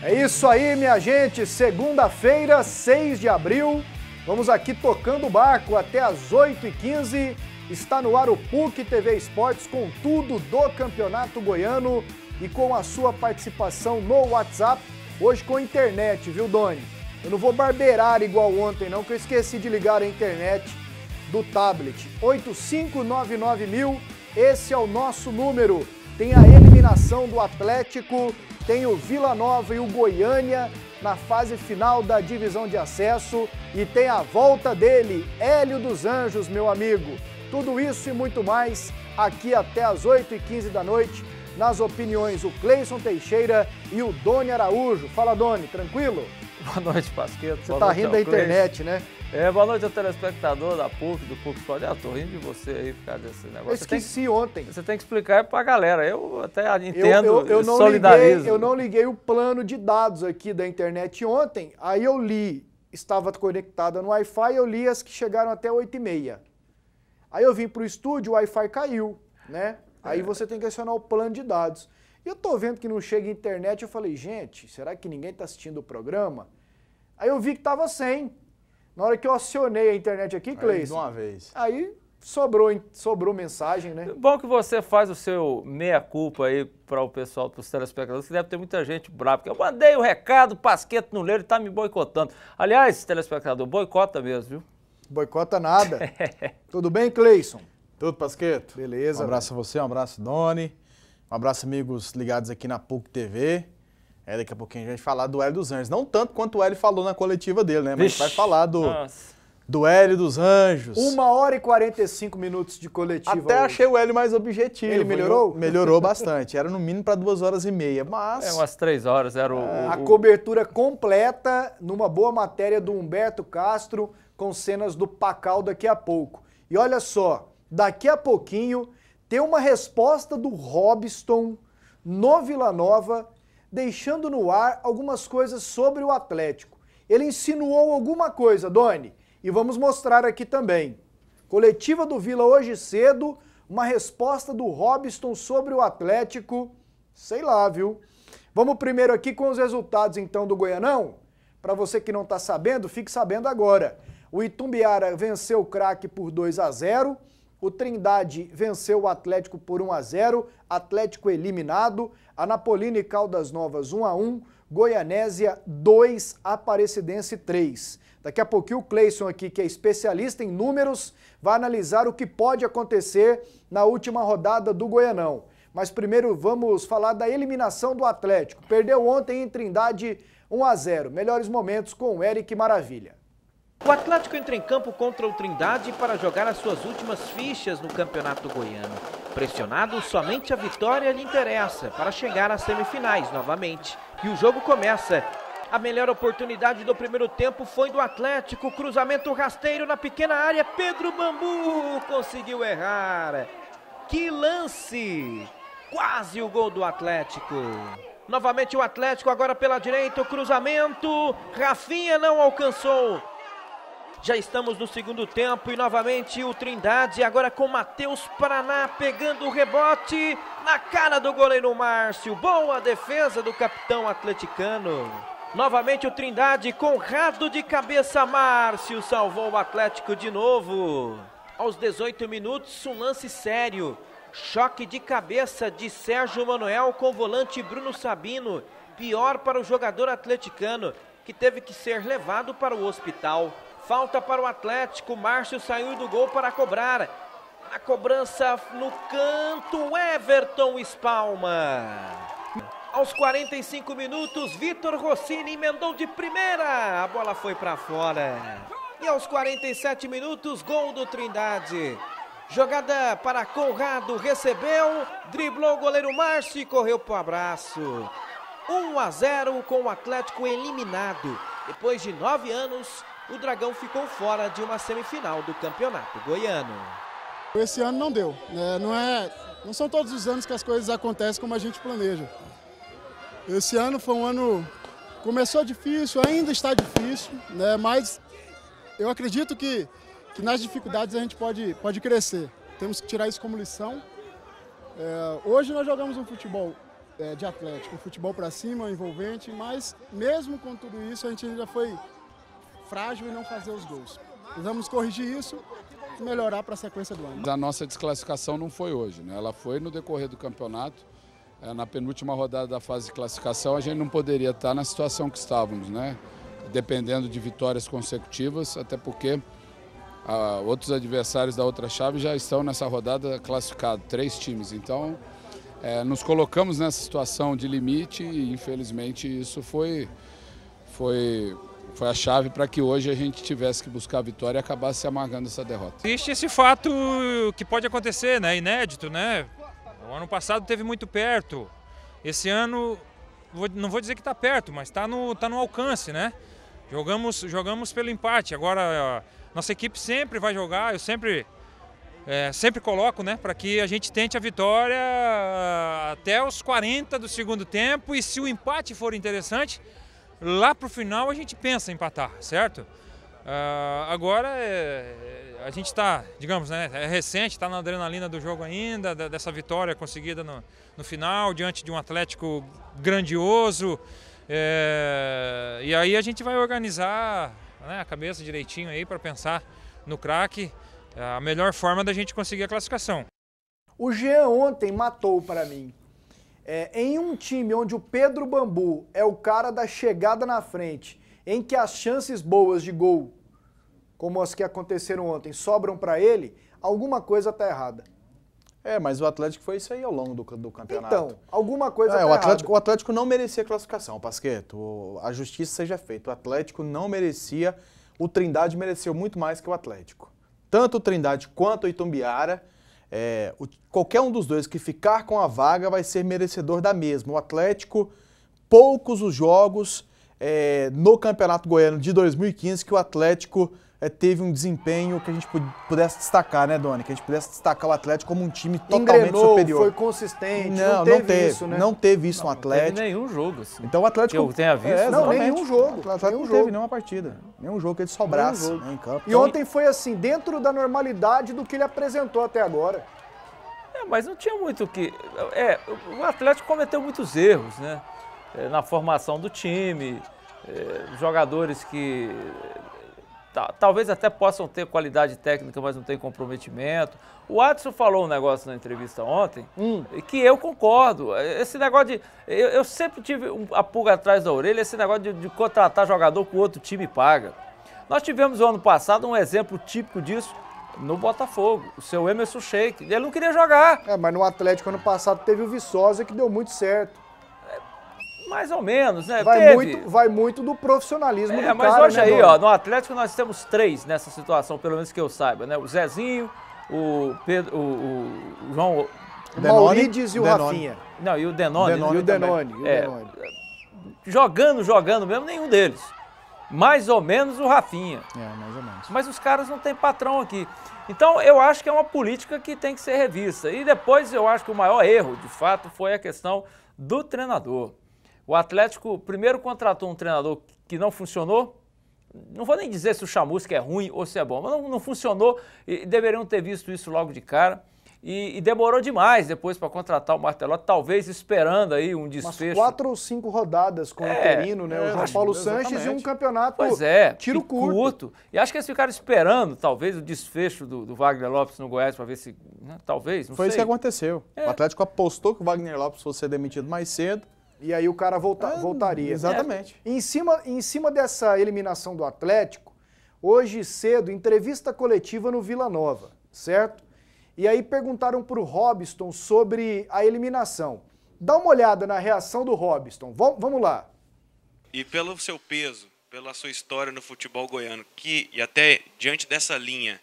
É isso aí, minha gente. Segunda-feira, 6 de abril. Vamos aqui tocando o barco até às 8h15. Está no ar o PUC TV Esportes com tudo do Campeonato Goiano e com a sua participação no WhatsApp. Hoje com internet, viu, Doni? Eu não vou barbeirar igual ontem, não, que eu esqueci de ligar a internet do tablet. 8599.000, esse é o nosso número. Tem a eliminação do Atlético, tem o Vila Nova e o Goiânia na fase final da divisão de acesso e tem a volta dele, Hélio dos Anjos, meu amigo. Tudo isso e muito mais aqui até às 8h15 da noite, nas opiniões o Cleison Teixeira e o Doni Araújo. Fala, Doni, tranquilo? Boa noite, Pasqueto. Você tá rindo da internet, né? Boa noite ao telespectador da PUC, do PUC Sport. Tô rindo de você aí, por causa desse negócio. Eu esqueci ontem. Você tem que explicar pra galera. Eu até entendo, eu solidarizo. Eu não liguei o plano de dados aqui da internet ontem, aí eu li, estava conectada no Wi-Fi, eu li as que chegaram até 8h30. Aí eu vim pro estúdio, o Wi-Fi caiu, né? Aí você tem que acionar o plano de dados. E eu tô vendo que não chega internet, eu falei, gente, será que ninguém tá assistindo o programa? Aí eu vi que tava sem. Na hora que eu acionei a internet aqui, Cleison, de uma vez. Aí sobrou mensagem, né? Bom que você faz o seu meia-culpa aí para o pessoal, para os telespectadores, que deve ter muita gente brava, porque eu mandei o recado, o Pasqueto não leu, ele tá me boicotando. Aliás, telespectador, boicota mesmo, viu? Boicota nada. Tudo bem, Cleison? Tudo, Pasqueto? Beleza. Um abraço a você, um abraço, Doni. Um abraço, amigos ligados aqui na PUC TV. Daqui a pouquinho a gente vai falar do Hélio dos Anjos. Não tanto quanto o Hélio falou na coletiva dele, né? Mas a gente vai falar do Hélio dos Anjos. 1h e 45 minutos de coletiva. Até hoje. Achei o Hélio mais objetivo. Ele melhorou? Melhorou bastante. Era no mínimo para 2h30, mas... umas 3 horas era a cobertura completa numa boa matéria do Humberto Castro com cenas do Pacal daqui a pouco. E olha só, daqui a pouquinho tem uma resposta do Robson no Vila Nova, deixando no ar algumas coisas sobre o Atlético. Ele insinuou alguma coisa, Doni, e vamos mostrar aqui também. Coletiva do Vila hoje cedo, uma resposta do Robson sobre o Atlético, sei lá, viu? Vamos primeiro aqui com os resultados então do Goianão. Para você que não está sabendo, fique sabendo agora. O Itumbiara venceu o Craque por 2-0. O Trindade venceu o Atlético por 1-0, Atlético eliminado. Anapolina e Caldas Novas 1-1, Goianésia 2, Aparecidense 3. Daqui a pouquinho o Cleison aqui, que é especialista em números, vai analisar o que pode acontecer na última rodada do Goianão. Mas primeiro vamos falar da eliminação do Atlético. Perdeu ontem em Trindade 1-0. Melhores momentos com o Eric Maravilha. O Atlético entra em campo contra o Trindade para jogar as suas últimas fichas no Campeonato Goiano. Pressionado, somente a vitória lhe interessa para chegar às semifinais novamente. E o jogo começa. A melhor oportunidade do primeiro tempo foi do Atlético. Cruzamento rasteiro na pequena área. Pedro Bambu conseguiu errar. Que lance! Quase o gol do Atlético. Novamente o Atlético agora pela direita. O cruzamento. Rafinha não alcançou. Já estamos no segundo tempo e novamente o Trindade agora com Matheus Paraná pegando o rebote na cara do goleiro Márcio. Boa defesa do capitão atleticano. Novamente o Trindade, Conrado de cabeça, Márcio salvou o Atlético de novo. Aos 18 minutos, um lance sério. Choque de cabeça de Sérgio Manuel com o volante Bruno Sabino. Pior para o jogador atleticano, que teve que ser levado para o hospital. Falta para o Atlético, Márcio saiu do gol para cobrar. A cobrança no canto, Everton espalma. Aos 45 minutos, Vitor Rossini emendou de primeira. A bola foi para fora. E aos 47 minutos, gol do Trindade. Jogada para Conrado, recebeu, driblou o goleiro Márcio e correu para o abraço. 1-0 com o Atlético eliminado. Depois de 9 anos, o Dragão ficou fora de uma semifinal do Campeonato Goiano. Esse ano não deu, né? Não são todos os anos que as coisas acontecem como a gente planeja. Esse ano foi um ano, começou difícil, ainda está difícil, né? Mas eu acredito que nas dificuldades a gente pode crescer. Temos que tirar isso como lição. Hoje nós jogamos um futebol de Atlético, um futebol para cima, envolvente, mas mesmo com tudo isso a gente ainda foi frágil em não fazer os gols. Precisamos corrigir isso e melhorar para a sequência do ano. A nossa desclassificação não foi hoje, né? Ela foi no decorrer do campeonato. Na penúltima rodada da fase de classificação a gente não poderia estar na situação que estávamos, né? Dependendo de vitórias consecutivas, até porque outros adversários da outra chave já estão nessa rodada classificados, 3 times. Então, nos colocamos nessa situação de limite e, infelizmente, isso foi a chave para que hoje a gente tivesse que buscar a vitória e acabasse se amargando essa derrota. Existe esse fato que pode acontecer, né? Inédito, né? O ano passado teve muito perto. Esse ano, não vou dizer que está perto, mas está no alcance, né? Jogamos pelo empate. Agora, nossa equipe sempre vai jogar, eu sempre coloco, né, para que a gente tente a vitória até os 40 do segundo tempo, e se o empate for interessante, lá para o final a gente pensa em empatar, certo? Agora a gente está, digamos, né, é recente, está na adrenalina do jogo ainda, dessa vitória conseguida no final, diante de um Atlético grandioso, e aí a gente vai organizar, né, a cabeça direitinho aí para pensar no craque, a melhor forma da gente conseguir a classificação. O Jean ontem matou para mim. Em um time onde o Pedro Bambu é o cara da chegada na frente, em que as chances boas de gol, como as que aconteceram ontem, sobram para ele, alguma coisa está errada. Mas o Atlético foi isso aí ao longo do campeonato. Então, alguma coisa está errada. O Atlético não merecia classificação, Pasquetto. A justiça seja feita. O Atlético não merecia, o Trindade mereceu muito mais que o Atlético. Tanto o Trindade quanto o Itumbiara, qualquer um dos dois que ficar com a vaga vai ser merecedor da mesma. O Atlético, poucos os jogos no Campeonato Goiano de 2015 que o Atlético teve um desempenho que a gente pudesse destacar, né, Doni? Que a gente pudesse destacar o Atlético como um time totalmente superior. Foi consistente, não teve isso, né? Não teve isso no Atlético. Não teve nenhum jogo, assim. Então o Atlético... Que eu tenha visto. Não, nenhum jogo. O Atlético não teve nenhuma partida. Nenhum jogo que ele sobrasse em campo. E ontem foi assim, dentro da normalidade do que ele apresentou até agora. Mas não tinha muito o que... o Atlético cometeu muitos erros, né? Na formação do time, jogadores que... talvez até possam ter qualidade técnica, mas não tem comprometimento. O Adson falou um negócio na entrevista ontem, que eu concordo. Esse negócio de... Eu sempre tive a pulga atrás da orelha, esse negócio de contratar jogador que o outro time paga. Nós tivemos o ano passado um exemplo típico disso no Botafogo, o seu Emerson Sheik. Ele não queria jogar. Mas no Atlético ano passado teve o Viçosa que deu muito certo. Mais ou menos, né? Vai muito do profissionalismo do cara, mas hoje né, aí, Doni? no Atlético nós temos 3 nessa situação, pelo menos que eu saiba, né? O Zezinho, o Pedro, o João... O Maurides e o Rafinha. Não, e o Denoni. E o Denoni. Jogando mesmo, nenhum deles. Mais ou menos o Rafinha. Mais ou menos. Mas os caras não têm patrão aqui. Então eu acho que é uma política que tem que ser revista. E depois eu acho que o maior erro, de fato, foi a questão do treinador. O Atlético primeiro contratou um treinador que não funcionou. Não vou nem dizer se o Chamusca é ruim ou se é bom, mas não funcionou e deveriam ter visto isso logo de cara. E demorou demais depois para contratar o Martelotti, talvez esperando aí um desfecho. Umas 4 ou 5 rodadas com o interino, né? O João Paulo Sanches e um campeonato tiro curto. E acho que eles ficaram esperando, talvez, o desfecho do Wagner Lopes no Goiás para ver se... Né? Talvez, não sei. Foi isso que aconteceu. O Atlético apostou que o Wagner Lopes fosse ser demitido mais cedo. E aí o cara voltaria. Exatamente. Em cima dessa eliminação do Atlético, hoje cedo, entrevista coletiva no Vila Nova, certo? E aí perguntaram para o Robson sobre a eliminação. Dá uma olhada na reação do Robson. Vamos lá. E pelo seu peso, pela sua história no futebol goiano, e até diante dessa linha,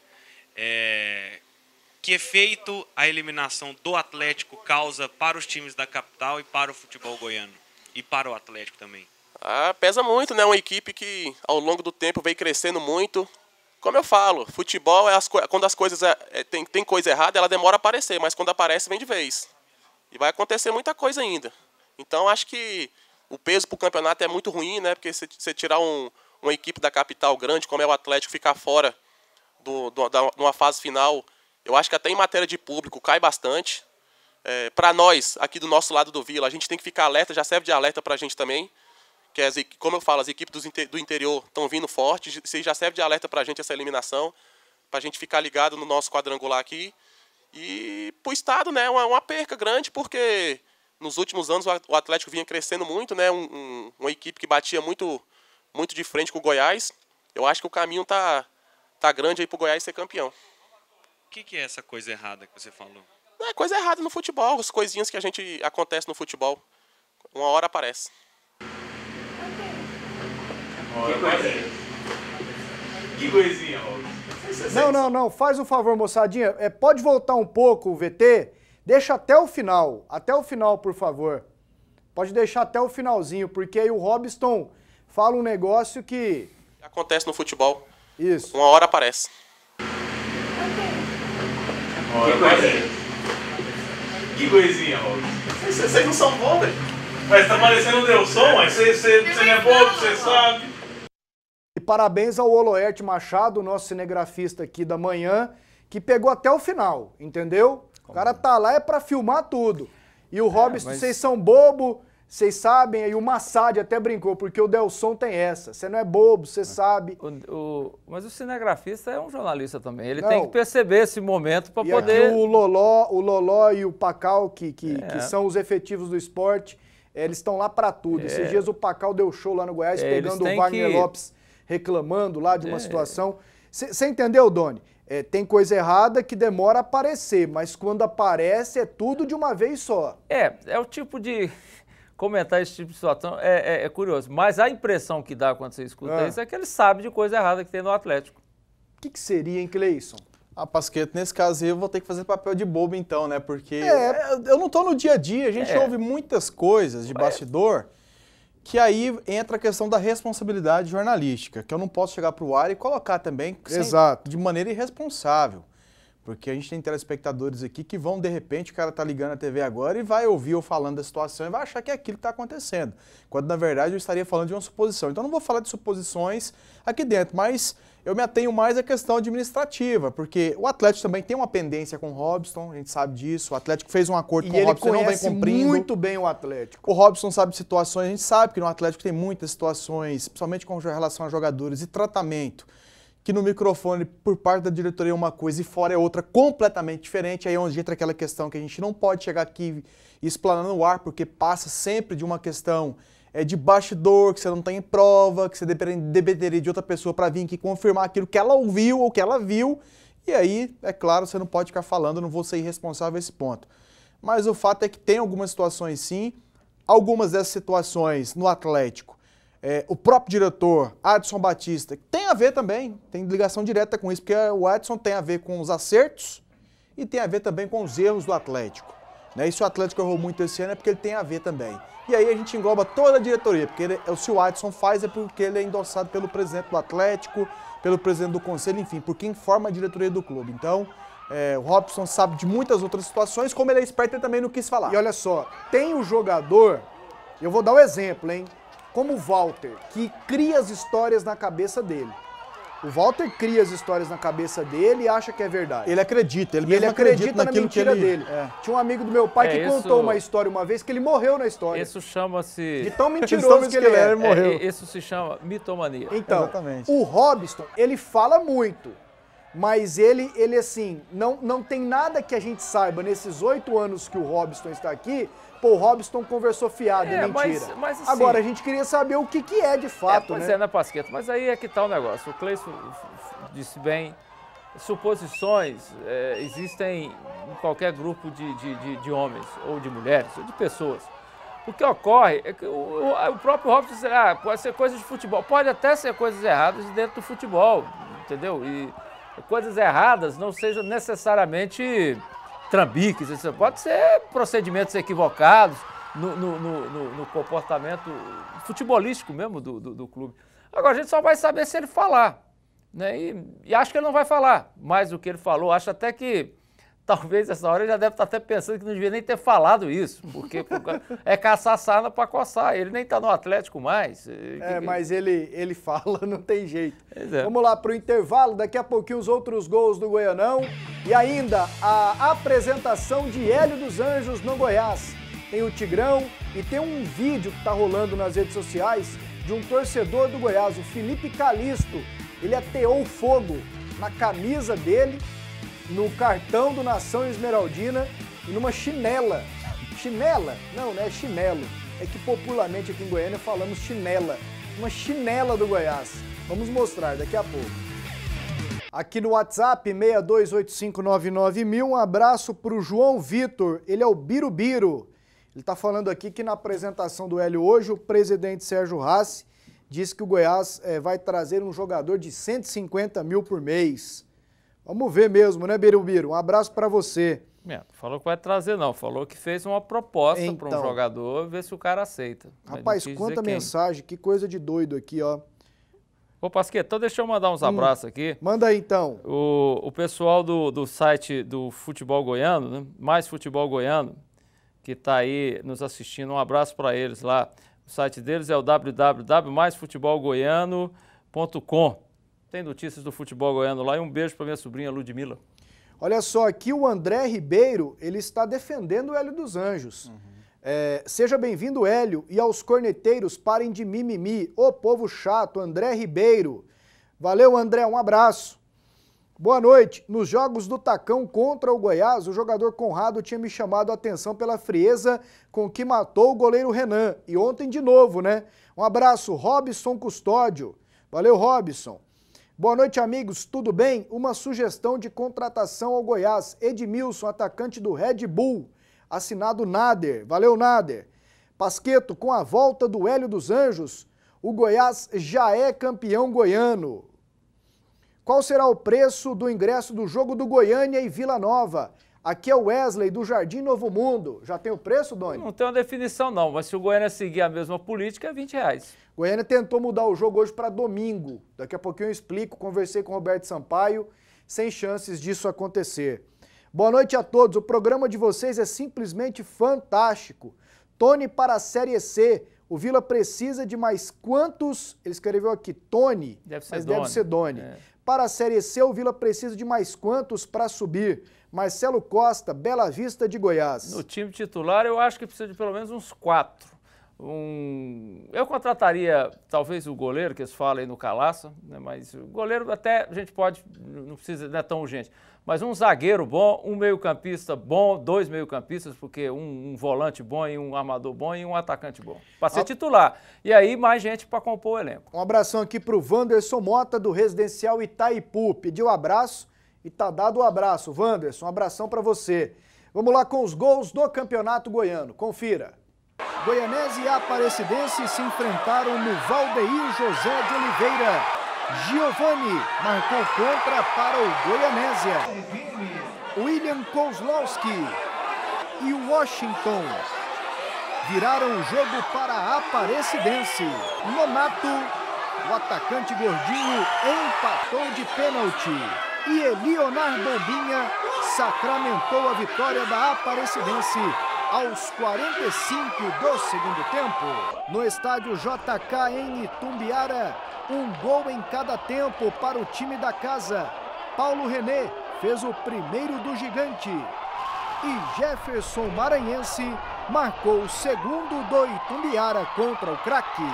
que efeito a eliminação do Atlético causa para os times da capital e para o futebol goiano? E para o Atlético também? Pesa muito, né? Uma equipe que ao longo do tempo vem crescendo muito. Como eu falo, futebol quando as coisas tem coisa errada, ela demora a aparecer, mas quando aparece, vem de vez. E vai acontecer muita coisa ainda. Então, acho que o peso para o campeonato é muito ruim, né? Porque se você tirar uma equipe da capital grande, como é o Atlético, ficar fora de uma fase final, eu acho que até em matéria de público cai bastante. para nós, aqui do nosso lado do Vila, a gente tem que ficar alerta, já serve de alerta para a gente também, que como eu falo, as equipes do interior estão vindo fortes, isso já serve de alerta para a gente essa eliminação, para a gente ficar ligado no nosso quadrangular aqui. E para o estado, né, uma perca grande, porque nos últimos anos o Atlético vinha crescendo muito, né, uma equipe que batia muito de frente com o Goiás. Eu acho que o caminho tá grande aí para o Goiás ser campeão. O que é essa coisa errada que você falou? Não é coisa errada no futebol, as coisinhas que acontece no futebol, uma hora aparece. Que coisinha, Raul. Não, faz um favor, moçadinha, pode voltar um pouco o VT, deixa até o final, por favor. Pode deixar até o finalzinho, porque aí o Robson fala um negócio que... Acontece no futebol, isso. Uma hora aparece. Que coisinha, Raul. Vocês não são bons, velho. Mas tá parecendo um Delson, mas você não é bobo, você sabe. E parabéns ao Oloerte Machado, nosso cinegrafista aqui da manhã, que pegou até o final, entendeu? O cara tá lá pra filmar tudo. E o Robson, vocês são bobo, vocês sabem, aí o Massad até brincou, porque o Delson tem essa. Você não é bobo, você sabe. Mas o cinegrafista é um jornalista também. Ele tem que perceber esse momento para poder... Aqui o Loló e o Pacal, que são os efetivos do esporte, eles estão lá para tudo. Esses dias o Pacal deu show lá no Goiás, pegando o Wagner Lopes reclamando lá de uma situação. Você entendeu, Doni? Tem coisa errada que demora a aparecer, mas quando aparece é tudo de uma vez só. É o tipo de... Comentar esse tipo de situação é curioso, mas a impressão que dá quando você escuta isso é que ele sabe de coisa errada que tem no Atlético. O que seria, hein, Cleison? Pasqueto, nesse caso aí eu vou ter que fazer papel de bobo então, né? Porque eu não tô no dia a dia, a gente ouve muitas coisas de bastidor que aí entra a questão da responsabilidade jornalística, que eu não posso chegar pro ar e colocar também de maneira irresponsável. Porque a gente tem telespectadores aqui que vão, de repente, o cara tá ligando a TV agora e vai ouvir eu falando da situação e vai achar que é aquilo que está acontecendo. Quando, na verdade, eu estaria falando de uma suposição. Então, eu não vou falar de suposições aqui dentro, mas eu me atenho mais à questão administrativa, porque o Atlético também tem uma pendência com o Robson, a gente sabe disso. O Atlético fez um acordo com o Robson, não vem cumprindo. Muito bem o Atlético. O Robson sabe de situações, a gente sabe que no Atlético tem muitas situações, principalmente com relação a jogadores e tratamento, que no microfone, por parte da diretoria, é uma coisa e fora é outra completamente diferente. Aí é onde entra aquela questão que a gente não pode chegar aqui e explanar no ar, porque passa sempre de uma questão de bastidor, que você não tem prova, que você dependeria de outra pessoa para vir aqui confirmar aquilo que ela ouviu ou que ela viu. E aí, é claro, você não pode ficar falando, não vou ser irresponsável a esse ponto. Mas o fato é que tem algumas situações sim, algumas dessas situações no Atlético, o próprio diretor, Adson Batista, tem a ver também, tem ligação direta com isso, porque o Adson tem a ver com os acertos e tem a ver também com os erros do Atlético. E se o Atlético errou muito esse ano é porque ele tem a ver também. E aí a gente engloba toda a diretoria, porque se o Adson faz é porque ele é endossado pelo presidente do Atlético, pelo presidente do conselho, enfim, por quem forma a diretoria do clube. Então, o Robson sabe de muitas outras situações, como ele é esperto, ele também não quis falar. E olha só, tem o jogador, eu vou dar um exemplo, hein? Como o Walter, que cria as histórias na cabeça dele. O Walter cria as histórias na cabeça dele e acha que é verdade. Ele acredita, ele acredita na mentira dele. Tinha um amigo do meu pai que contou uma história uma vez que ele morreu na história. Isso chama-se... De tão mentiroso que ele é. Ele morreu. Isso se chama mitomania. Então, o Robson, ele fala muito, mas ele assim, não tem nada que a gente saiba nesses 8 anos que o Robson está aqui. Pô, o Robson conversou fiado, é mentira. Mas, assim, agora, a gente queria saber o que é de fato, pois né? Né, Pasqueto? Mas aí é que tá o negócio. O Cleison disse bem, suposições existem em qualquer grupo de homens, ou de mulheres, ou de pessoas. O que ocorre é que o próprio Robson diz, pode ser coisa de futebol. Pode até ser coisas erradas dentro do futebol, entendeu? E coisas erradas não sejam necessariamente... trambiques, pode ser procedimentos equivocados no comportamento futebolístico mesmo do clube. Agora, a gente só vai saber se ele falar, né? E acho que ele não vai falar mais do que ele falou. Acho até que talvez essa hora ele já deve estar até pensando que não devia nem ter falado isso, porque é caçar sarna para coçar, ele nem está no Atlético mais. Mas ele fala, não tem jeito. É. Vamos lá para o intervalo, daqui a pouquinho os outros gols do Goianão e ainda a apresentação de Hélio dos Anjos no Goiás. Tem o Tigrão e tem um vídeo que está rolando nas redes sociais de um torcedor do Goiás, o Felipe Calisto. Ele ateou fogo na camisa dele, no cartão do Nação Esmeraldina e numa chinela. Chinela? Não, não é chinelo. É que popularmente aqui em Goiânia falamos chinela. Uma chinela do Goiás. Vamos mostrar daqui a pouco. Aqui no WhatsApp, 6285991000, um abraço para o João Vitor. Ele é o Birubiru. Ele está falando aqui que na apresentação do Hélio hoje, o presidente Sérgio Hassi disse que o Goiás vai trazer um jogador de 150 mil por mês. Vamos ver mesmo, né, Birubiru? Um abraço para você. Falou que vai trazer não, falou que fez uma proposta para um jogador, ver se o cara aceita. Rapaz, quanta mensagem, que coisa de doido aqui, ó. Ô, Pasqueta, então deixa eu mandar uns abraços aqui. Manda aí, então. O pessoal do site do Futebol Goiano, né? Mais Futebol Goiano, que está aí nos assistindo, um abraço para eles lá. O site deles é o www.maisfutebolgoiano.com. Tem notícias do futebol goiano lá e um beijo para minha sobrinha Ludmila. Olha só, aqui o André Ribeiro, ele está defendendo o Hélio dos Anjos. Seja bem-vindo, Hélio, e aos corneteiros, parem de mimimi. Ô povo chato, André Ribeiro. Valeu, André, um abraço. Boa noite. Nos jogos do Tacão contra o Goiás, o jogador Conrado tinha me chamado a atenção pela frieza com que matou o goleiro Renan. E ontem de novo, né? Um abraço, Robson Custódio. Valeu, Robson. Boa noite, amigos. Tudo bem? Uma sugestão de contratação ao Goiás. Edmilson, atacante do Red Bull. Assinado Nader. Valeu, Nader. Pasqueto, com a volta do Hélio dos Anjos, o Goiás já é campeão goiano. Qual será o preço do ingresso do jogo do Goiânia e Vila Nova? Aqui é o Wesley, do Jardim Novo Mundo. Já tem o preço, Doni? Não tem uma definição, não, mas se o Goiânia seguir a mesma política, é R$20. Goiânia tentou mudar o jogo hoje para domingo. Daqui a pouquinho eu explico, conversei com o Roberto Sampaio, sem chances disso acontecer. Boa noite a todos, o programa de vocês é simplesmente fantástico. Tony para a Série C, o Vila precisa de mais quantos? Ele escreveu aqui Tony, deve ser Doni. Para a Série C, o Vila precisa de mais quantos para subir? Marcelo Costa, Bela Vista de Goiás. No time titular, eu acho que precisa de pelo menos uns 4. Eu contrataria, talvez, o goleiro, que eles falam aí no Calaça, né? Mas o goleiro até a gente pode, não precisa, não é tão urgente. Mas um zagueiro bom, um meio-campista bom, 2 meio-campistas, porque um volante bom e um armador bom e um atacante bom. Para ser titular. E aí, mais gente para compor o elenco. Um abração aqui para o Wanderson Mota, do Residencial Itaipu. Pediu abraço e tá dado o abraço. Wanderson, um abração para você. Vamos lá com os gols do Campeonato Goiano. Confira. Goianese e Aparecidense se enfrentaram no Valdeir José de Oliveira. Giovani marcou contra para o Goianésia. William Kozlowski e Washington viraram o jogo para a Aparecidense. Nonato, o atacante gordinho, empatou de pênalti. E Elionar Bombinha sacramentou a vitória da Aparecidense aos 45 do segundo tempo. No estádio JK em Itumbiara, um gol em cada tempo para o time da casa. Paulo René fez o primeiro do gigante. E Jefferson Maranhense marcou o segundo do Itumbiara contra o craque.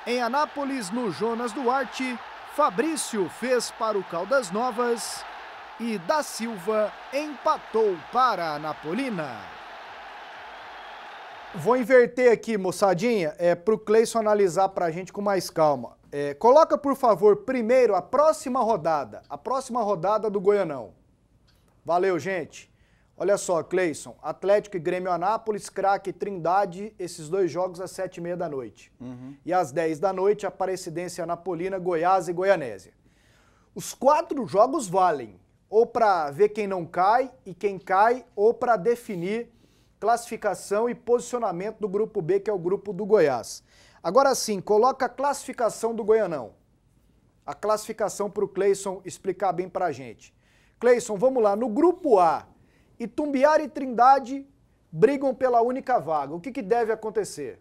Em Anápolis, no Jonas Duarte, Fabrício fez para o Caldas Novas e Da Silva empatou para a Anapolina. Vou inverter aqui, moçadinha, para o Cleison analisar para a gente com mais calma. Coloca, por favor, primeiro a próxima rodada do Goianão. Valeu, gente. Olha só, Cleison, Atlético e Grêmio Anápolis, Craque e Trindade, esses 2 jogos às 7h30 da noite. E às 10 da noite, Aparecidense e Anapolina, Goiás e Goianésia. Os 4 jogos valem, ou para ver quem não cai e quem cai, ou para definir classificação e posicionamento do grupo B, que é o grupo do Goiás. Agora sim, coloca a classificação do Goianão. A classificação para o Cleison explicar bem para a gente. Cleison, vamos lá. No grupo A, Itumbiara e Trindade brigam pela única vaga. O que deve acontecer?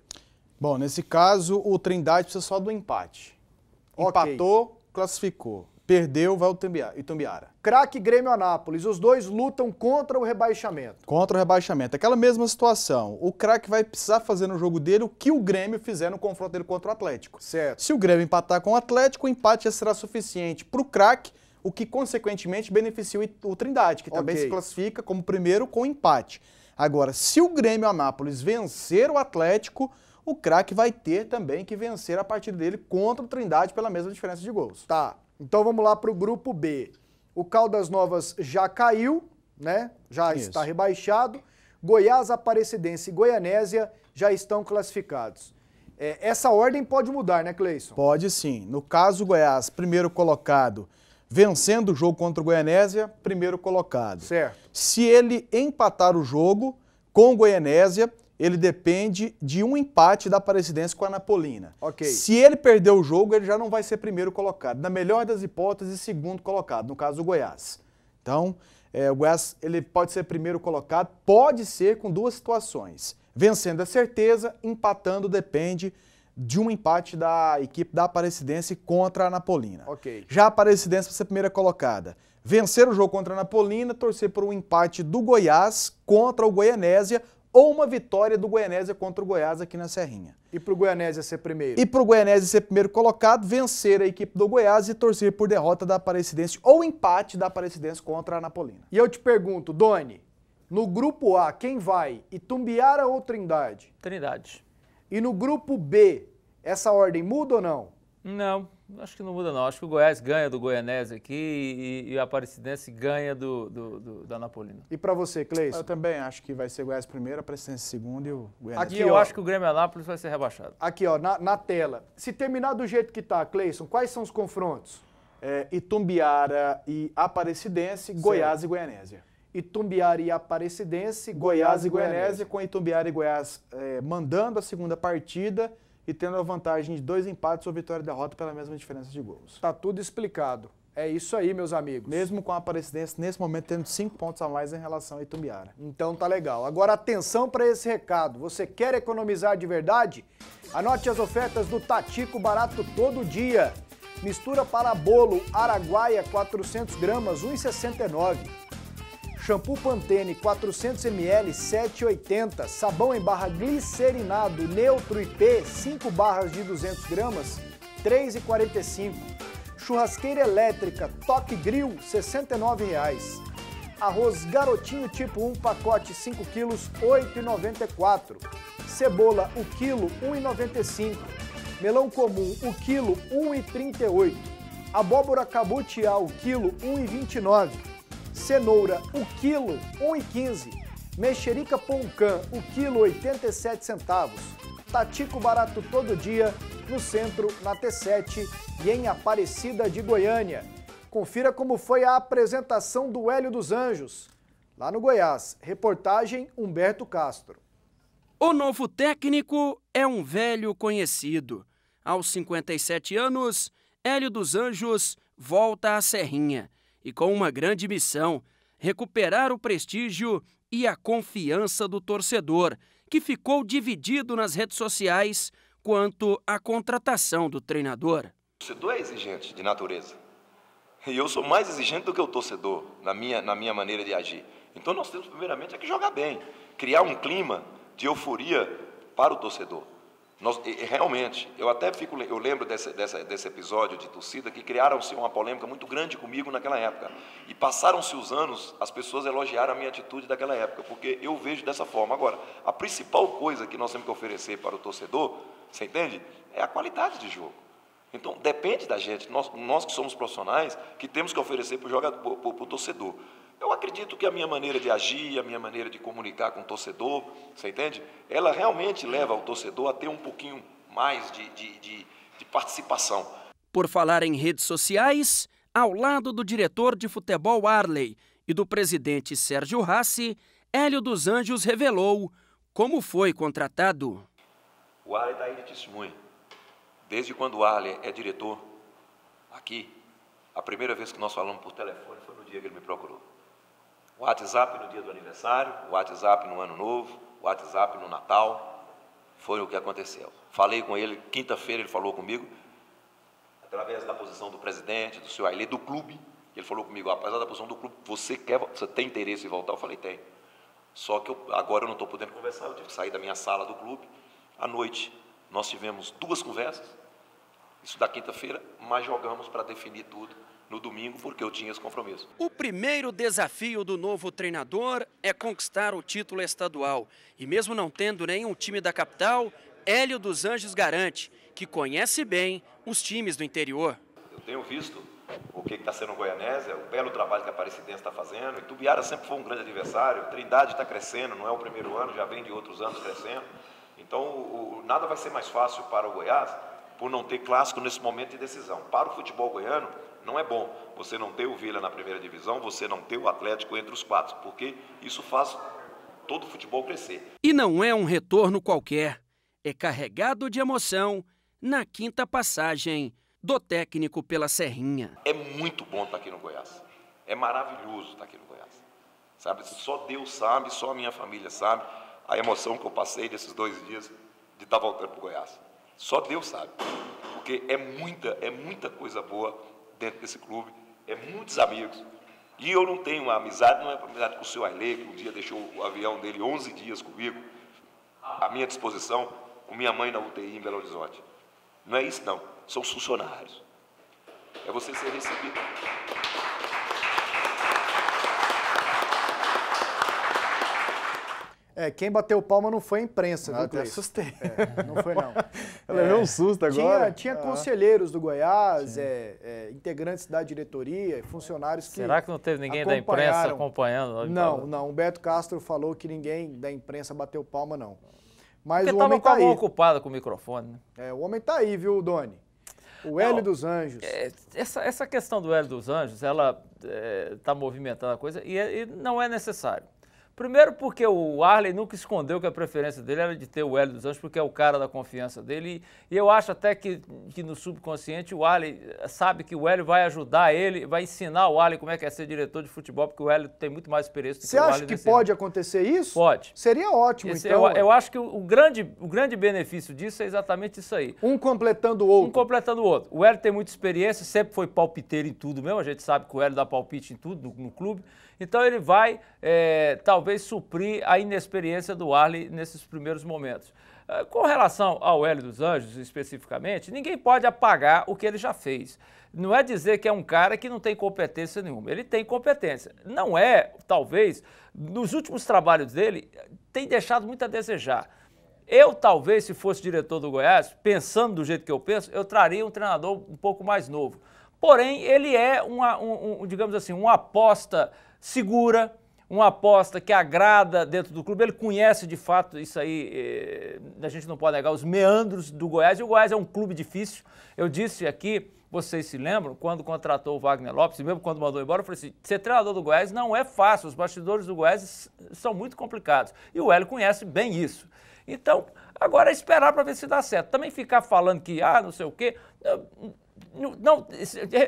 Bom, nesse caso, o Trindade precisa só do empate. Empatou, classificou. Perdeu, vai o Itumbiara. Craque Grêmio Anápolis, os dois lutam contra o rebaixamento. Contra o rebaixamento. Aquela mesma situação. O Craque vai precisar fazer no jogo dele o que o Grêmio fizer no confronto dele contra o Atlético. Certo. Se o Grêmio empatar com o Atlético, o empate já será suficiente para o Craque, o que consequentemente beneficia o Trindade, que também se classifica como primeiro com empate. Agora, se o Grêmio Anápolis vencer o Atlético, o Craque vai ter também que vencer a partida dele contra o Trindade pela mesma diferença de gols. Tá. Então vamos lá para o grupo B. O Caldas Novas já caiu, né? Já está rebaixado. Goiás, Aparecidense e Goianésia já estão classificados. Essa ordem pode mudar, né, Cleison? Pode sim. No caso, o Goiás, primeiro colocado, vencendo o jogo contra o Goianésia, primeiro colocado. Certo. Se ele empatar o jogo com o Goianésia, ele depende de um empate da Aparecidense com a Anapolina. Ok. Se ele perder o jogo, ele já não vai ser primeiro colocado. Na melhor das hipóteses, segundo colocado, no caso o Goiás. Então, o Goiás ele pode ser primeiro colocado, pode ser com duas situações. Vencendo é certeza, empatando depende de um empate da equipe da Aparecidense contra a Anapolina. Ok. Já a Aparecidense vai ser a primeira colocada. Vencer o jogo contra a Anapolina, torcer por um empate do Goiás contra o Goianésia, ou uma vitória do Goianésia contra o Goiás aqui na Serrinha. E para o Goianésia ser primeiro? E para o Goianésia ser primeiro colocado, vencer a equipe do Goiás e torcer por derrota da Aparecidense ou empate da Aparecidense contra a Anapolina. E eu te pergunto, Doni, no grupo A, quem vai? Itumbiara ou Trindade? Trindade. E no grupo B, essa ordem muda ou não? Não, acho que não muda não. Acho que o Goiás ganha do Goianésia aqui e a Aparecidense ganha da Anapolina. E para você, Cleison? Eu também acho que vai ser o Goiás primeiro, a Aparecidense segundo e o Goianésia. Aqui eu acho que o Grêmio Anápolis vai ser rebaixado. Aqui, ó, na tela. Se terminar do jeito que tá, Cleison, quais são os confrontos? Itumbiara e Aparecidense, Goiás e Goianésia. Itumbiara e Aparecidense, Goiás e Goianésia, com Itumbiara e Goiás mandando a segunda partida e tendo a vantagem de 2 empates ou vitória e derrota pela mesma diferença de gols. Tá tudo explicado. É isso aí, meus amigos. Mesmo com a Aparecidense, nesse momento, tendo 5 pontos a mais em relação a Itumbiara. Então tá legal. Agora atenção para esse recado. Você quer economizar de verdade? Anote as ofertas do Tatico Barato todo dia. Mistura para bolo Araguaia 400 gramas, R$ 1,69. Shampoo Pantene 400 ml, R$ 7,80. Sabão em barra glicerinado Neutro IP, 5 barras de 200 gramas, R$ 3,45. Churrasqueira elétrica Toque Grill, R$ 69,00. Arroz Garotinho tipo 1, pacote 5 quilos, R$ 8,94. Cebola, o quilo, R$ 1,95. Melão comum, o quilo, R$ 1,38. Abóbora cabutiá, o quilo, R$ 1,29. Cenoura, o quilo, R$ 1,15. Mexerica Poncã, o quilo, 87 centavos. Tatico Barato todo dia, no centro, na T7 e em Aparecida de Goiânia. Confira como foi a apresentação do Hélio dos Anjos, lá no Goiás. Reportagem Humberto Castro. O novo técnico é um velho conhecido. Aos 57 anos, Hélio dos Anjos volta à Serrinha e com uma grande missão, recuperar o prestígio e a confiança do torcedor, que ficou dividido nas redes sociais quanto à contratação do treinador. O torcedor é exigente de natureza. E eu sou mais exigente do que o torcedor, na minha maneira de agir. Então nós temos primeiramente que jogar bem, criar um clima de euforia para o torcedor. Realmente, eu lembro desse episódio de torcida que criaram-se uma polêmica muito grande comigo naquela época. E passaram-se os anos, as pessoas elogiaram a minha atitude daquela época, porque eu vejo dessa forma. Agora, a principal coisa que nós temos que oferecer para o torcedor, você entende? É a qualidade de jogo. Então, depende da gente, nós que somos profissionais, que temos que oferecer para o torcedor. Eu acredito que a minha maneira de agir, a minha maneira de comunicar com o torcedor, você entende? Ela realmente leva o torcedor a ter um pouquinho mais de participação. Por falar em redes sociais, ao lado do diretor de futebol Arley e do presidente Sérgio Rassi, Hélio dos Anjos revelou como foi contratado. O Arley está aí de testemunha. Desde quando o Arley é diretor aqui, a primeira vez que nós falamos por telefone foi no dia que ele me procurou. O WhatsApp no dia do aniversário, o WhatsApp no Ano Novo, o WhatsApp no Natal. Foi o que aconteceu. Falei com ele, quinta-feira ele falou comigo, através da posição do presidente, do seu Ailê, do clube. Ele falou comigo, apesar da posição do clube, você tem interesse em voltar? Eu falei, tem. Só que agora eu não estou podendo conversar, eu tive que sair da minha sala do clube. À noite, nós tivemos 2 conversas, isso da quinta-feira, mas jogamos para definir tudo no domingo, porque eu tinha esse compromisso. O primeiro desafio do novo treinador é conquistar o título estadual. E mesmo não tendo nenhum time da capital, Hélio dos Anjos garante que conhece bem os times do interior. Eu tenho visto o que está sendo o Goianésia, o belo trabalho que a Aparecidense está fazendo. Itubiara sempre foi um grande adversário, Trindade está crescendo, não é o primeiro ano, já vem de outros anos crescendo. Então, nada vai ser mais fácil para o Goiás por não ter clássico nesse momento de decisão. Para o futebol goiano, não é bom você não ter o Vila na primeira divisão, você não ter o Atlético entre os 4, porque isso faz todo o futebol crescer. E não é um retorno qualquer, é carregado de emoção na quinta passagem do técnico pela Serrinha. É muito bom estar aqui no Goiás, é maravilhoso estar aqui no Goiás, sabe? Só Deus sabe, só a minha família sabe a emoção que eu passei desses 2 dias de estar voltando para o Goiás. Só Deus sabe, porque é muita coisa boa dentro desse clube, é muitos amigos. E eu não tenho uma amizade, não é uma amizade com o seu Ailê, que um dia deixou o avião dele 11 dias comigo, à minha disposição, com minha mãe na UTI em Belo Horizonte. Não é isso não, são os funcionários. É você ser recebido. Quem bateu palma não foi a imprensa, viu, Cleiton? Eu assustei. Não foi, não. Eu levei um susto agora. Tinha conselheiros do Goiás, integrantes da diretoria, funcionários que Será que não teve ninguém da imprensa acompanhando? Não. Humberto Castro falou que ninguém da imprensa bateu palma, não. Mas porque o homem tá aí. Estava ocupado com o microfone, né? O homem tá aí, viu, Doni? O Hélio dos Anjos. Essa questão do Hélio dos Anjos, ela está movimentando a coisa e não é necessário. Primeiro porque o Arley nunca escondeu que a preferência dele era de ter o Hélio dos Anjos, porque é o cara da confiança dele. E eu acho até que no subconsciente o Arley sabe que o Hélio vai ajudar ele, vai ensinar o Arley como é que é ser diretor de futebol, porque o Hélio tem muito mais experiência do que o Arley. Você acha que pode acontecer isso? Pode. Seria ótimo, então. Eu acho que o grande benefício disso é exatamente isso aí. Um completando o outro. Um completando o outro. O Hélio tem muita experiência, sempre foi palpiteiro em tudo mesmo, a gente sabe que o Hélio dá palpite em tudo no clube. Então ele vai, talvez, suprir a inexperiência do Arley nesses primeiros momentos. Com relação ao Hélio dos Anjos, especificamente, ninguém pode apagar o que ele já fez. Não é dizer que é um cara que não tem competência nenhuma. Ele tem competência. Não é, talvez, nos últimos trabalhos dele, tem deixado muito a desejar. Eu, talvez, se fosse diretor do Goiás, pensando do jeito que eu penso, eu traria um treinador um pouco mais novo. Porém, ele é digamos assim, uma aposta segura, uma aposta que agrada dentro do clube. Ele conhece de fato isso aí, a gente não pode negar, os meandros do Goiás. E o Goiás é um clube difícil. Eu disse aqui, vocês se lembram, quando contratou o Wagner Lopes, e mesmo quando mandou embora, eu falei assim, ser treinador do Goiás não é fácil, os bastidores do Goiás são muito complicados. E o Hélio conhece bem isso. Então, agora é esperar para ver se dá certo. Também ficar falando que, não sei o quê... Não,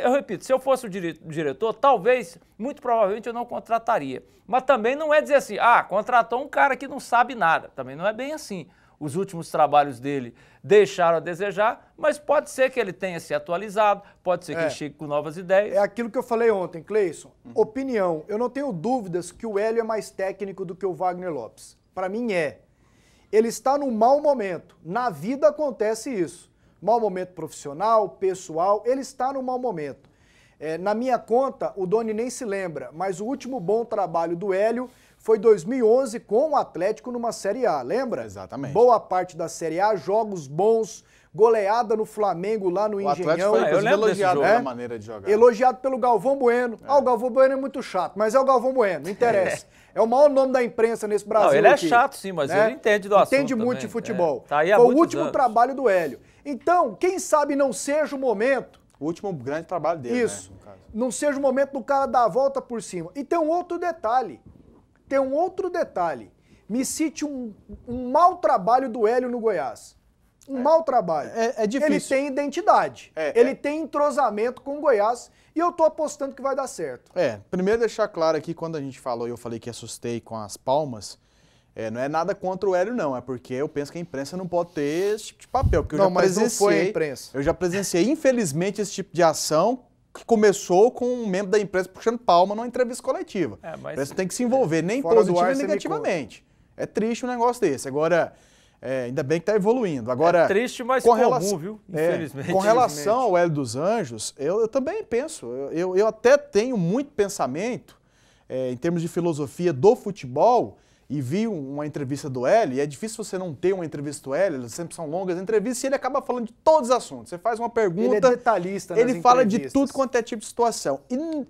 eu repito, se eu fosse o diretor, talvez, muito provavelmente eu não contrataria. Mas também não é dizer assim, contratou um cara que não sabe nada. Também não é bem assim. Os últimos trabalhos dele deixaram a desejar, mas pode ser que ele tenha se atualizado, pode ser que ele chegue com novas ideias. É aquilo que eu falei ontem, Cleison. Opinião, eu não tenho dúvidas que o Hélio é mais técnico do que o Wagner Lopes. Para mim é. Ele está num mau momento. Na vida acontece isso. Mau momento profissional, pessoal, ele está num mau momento. Na minha conta, o Doni nem se lembra, mas o último bom trabalho do Hélio foi 2011 com o Atlético numa Série A, lembra? Exatamente. Boa parte da Série A, jogos bons, goleada no Flamengo lá no Engenhão. O Atlético foi elogiado pela maneira de jogar. Elogiado pelo Galvão Bueno. O Galvão Bueno é muito chato, mas é o Galvão Bueno, não interessa. É o maior nome da imprensa nesse Brasil. Não, ele é aqui, chato sim, mas ele entende do assunto. Entende muito também. de futebol. Tá aí há foi o muitos último anos. trabalho do Hélio. Então, quem sabe não seja o momento... O último grande trabalho dele, Isso. Né, não seja o momento do cara dar a volta por cima. E tem um outro detalhe. Me cite um mau trabalho do Hélio no Goiás. um mau trabalho. É difícil. Ele tem identidade, ele tem entrosamento com o Goiás e eu tô apostando que vai dar certo. Primeiro deixar claro aqui, quando a gente falou e eu falei que assustei com as palmas, não é nada contra o Hélio não, é porque eu penso que a imprensa não pode ter esse tipo de papel, porque mas não foi a imprensa. Eu já presenciei, infelizmente, esse tipo de ação que começou com um membro da imprensa puxando palma numa entrevista coletiva. A imprensa tem que se envolver, nem positivo nem negativamente. É triste um negócio desse. Agora, ainda bem que está evoluindo. Agora, é triste, mas comum, viu? Infelizmente. Com relação ao Hélio dos Anjos, eu também penso. Eu até tenho muito pensamento, em termos de filosofia do futebol, e vi uma entrevista do Hélio, e é difícil você não ter uma entrevista do Hélio, elas sempre são longas entrevistas, e ele acaba falando de todos os assuntos. Você faz uma pergunta... Ele é detalhista nas Ele fala de tudo quanto é tipo de situação.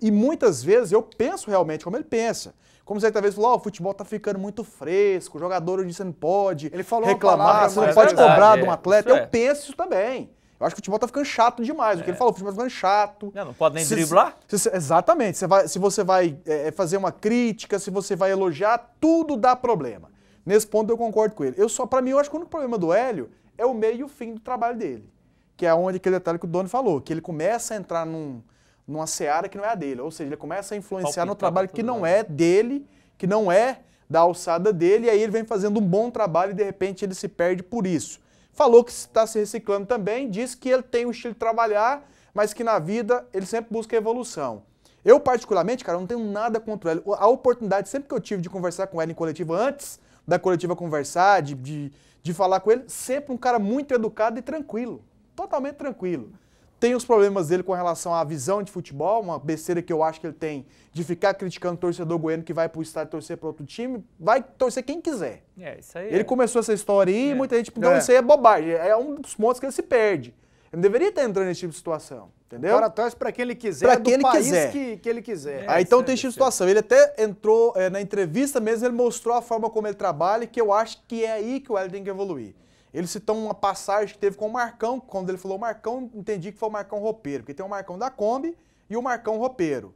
E muitas vezes eu penso realmente como ele pensa. Como você talvez falou, o futebol tá ficando muito fresco, o jogador hoje você não pode reclamar, você não pode cobrar de um atleta. Eu penso isso também. Eu acho que o futebol tá ficando chato demais. O que ele falou, o futebol tá ficando chato. Não pode nem driblar? Exatamente. Se você vai fazer uma crítica, se você vai elogiar, tudo dá problema. Nesse ponto eu concordo com ele. Pra mim, eu acho que o único problema do Hélio é o meio e o fim do trabalho dele. Que é onde aquele detalhe que o Doni falou, que ele começa a entrar numa seara que não é a dele. Ou seja, ele começa a influenciar no trabalho que não é dele, que não é da alçada dele, e aí ele vem fazendo um bom trabalho e de repente ele se perde por isso. Falou que está se reciclando também, disse que ele tem um estilo de trabalhar, mas que na vida ele sempre busca evolução. Eu, particularmente, cara, não tenho nada contra ele. A oportunidade sempre que eu tive de conversar com ele em coletiva, antes da coletiva conversar, de falar com ele, sempre um cara muito educado e tranquilo. Totalmente tranquilo. Tem os problemas dele com relação à visão de futebol, uma besteira que eu acho que ele tem de ficar criticando o torcedor goiano que vai pro estádio torcer para outro time, vai torcer quem quiser. Isso aí ele começou essa história aí, muita gente... Então isso aí é bobagem, é um dos pontos que ele se perde. Ele não deveria estar entrando nesse tipo de situação, entendeu? O cara torce para quem ele quiser, pra quem ele país quiser. Que ele quiser. Então tem tipo de situação. Ele até entrou na entrevista mesmo, ele mostrou a forma como ele trabalha, que eu acho que é aí que o Hélio tem que evoluir. Ele citou uma passagem que teve com o Marcão, quando ele falou Marcão, entendi que foi o Marcão Roupeiro, porque tem o Marcão da Kombi e o Marcão Roupeiro.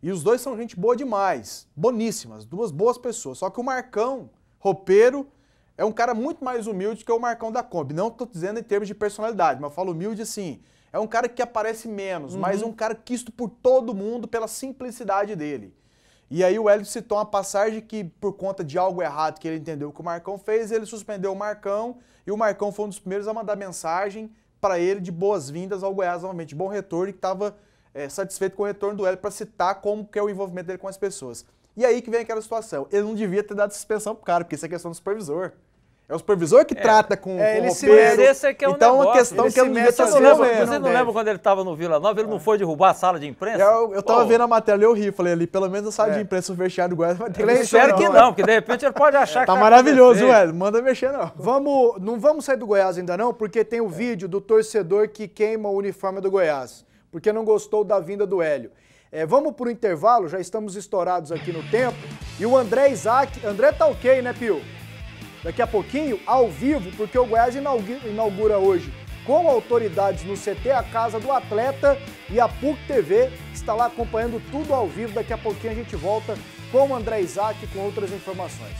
E os dois são gente boa demais, boníssimas, duas boas pessoas. Só que o Marcão Roupeiro é um cara muito mais humilde que o Marcão da Kombi. Não estou dizendo em termos de personalidade, mas eu falo humilde assim. É um cara que aparece menos, mas um cara quisto por todo mundo pela simplicidade dele. E aí o Hélio citou uma passagem que, por conta de algo errado que ele entendeu que o Marcão fez, ele suspendeu o Marcão, e o Marcão foi um dos primeiros a mandar mensagem para ele de boas-vindas ao Goiás novamente, de bom retorno, e que estava satisfeito com o retorno do Hélio, para citar como que é o envolvimento dele com as pessoas. E aí que vem aquela situação, ele não devia ter dado suspensão pro cara, porque isso é questão do supervisor. É o supervisor que trata com o roupeiro. Esse é que é então negócio. É uma questão que ele não devia ter sido. Você não lembra quando ele estava no Vila Nova, ele não foi derrubar a sala de imprensa? Eu tava vendo a matéria, eu ri, falei ali, pelo menos a sala de imprensa, o vestiário do Goiás vai ter que mexer. Espero que não, porque de repente ele pode achar que tá maravilhoso, Hélio, manda mexer não. Não vamos sair do Goiás ainda não, porque tem o vídeo do torcedor que queima o uniforme do Goiás, porque não gostou da vinda do Hélio. Vamos pro intervalo, já estamos estourados aqui no tempo, e o André Isaac, André tá ok, né, Pio? Daqui a pouquinho, ao vivo, porque o Goiás inaugura hoje com autoridades no CT a Casa do Atleta, e a PUC TV está lá acompanhando tudo ao vivo. Daqui a pouquinho a gente volta com o André Isaac com outras informações.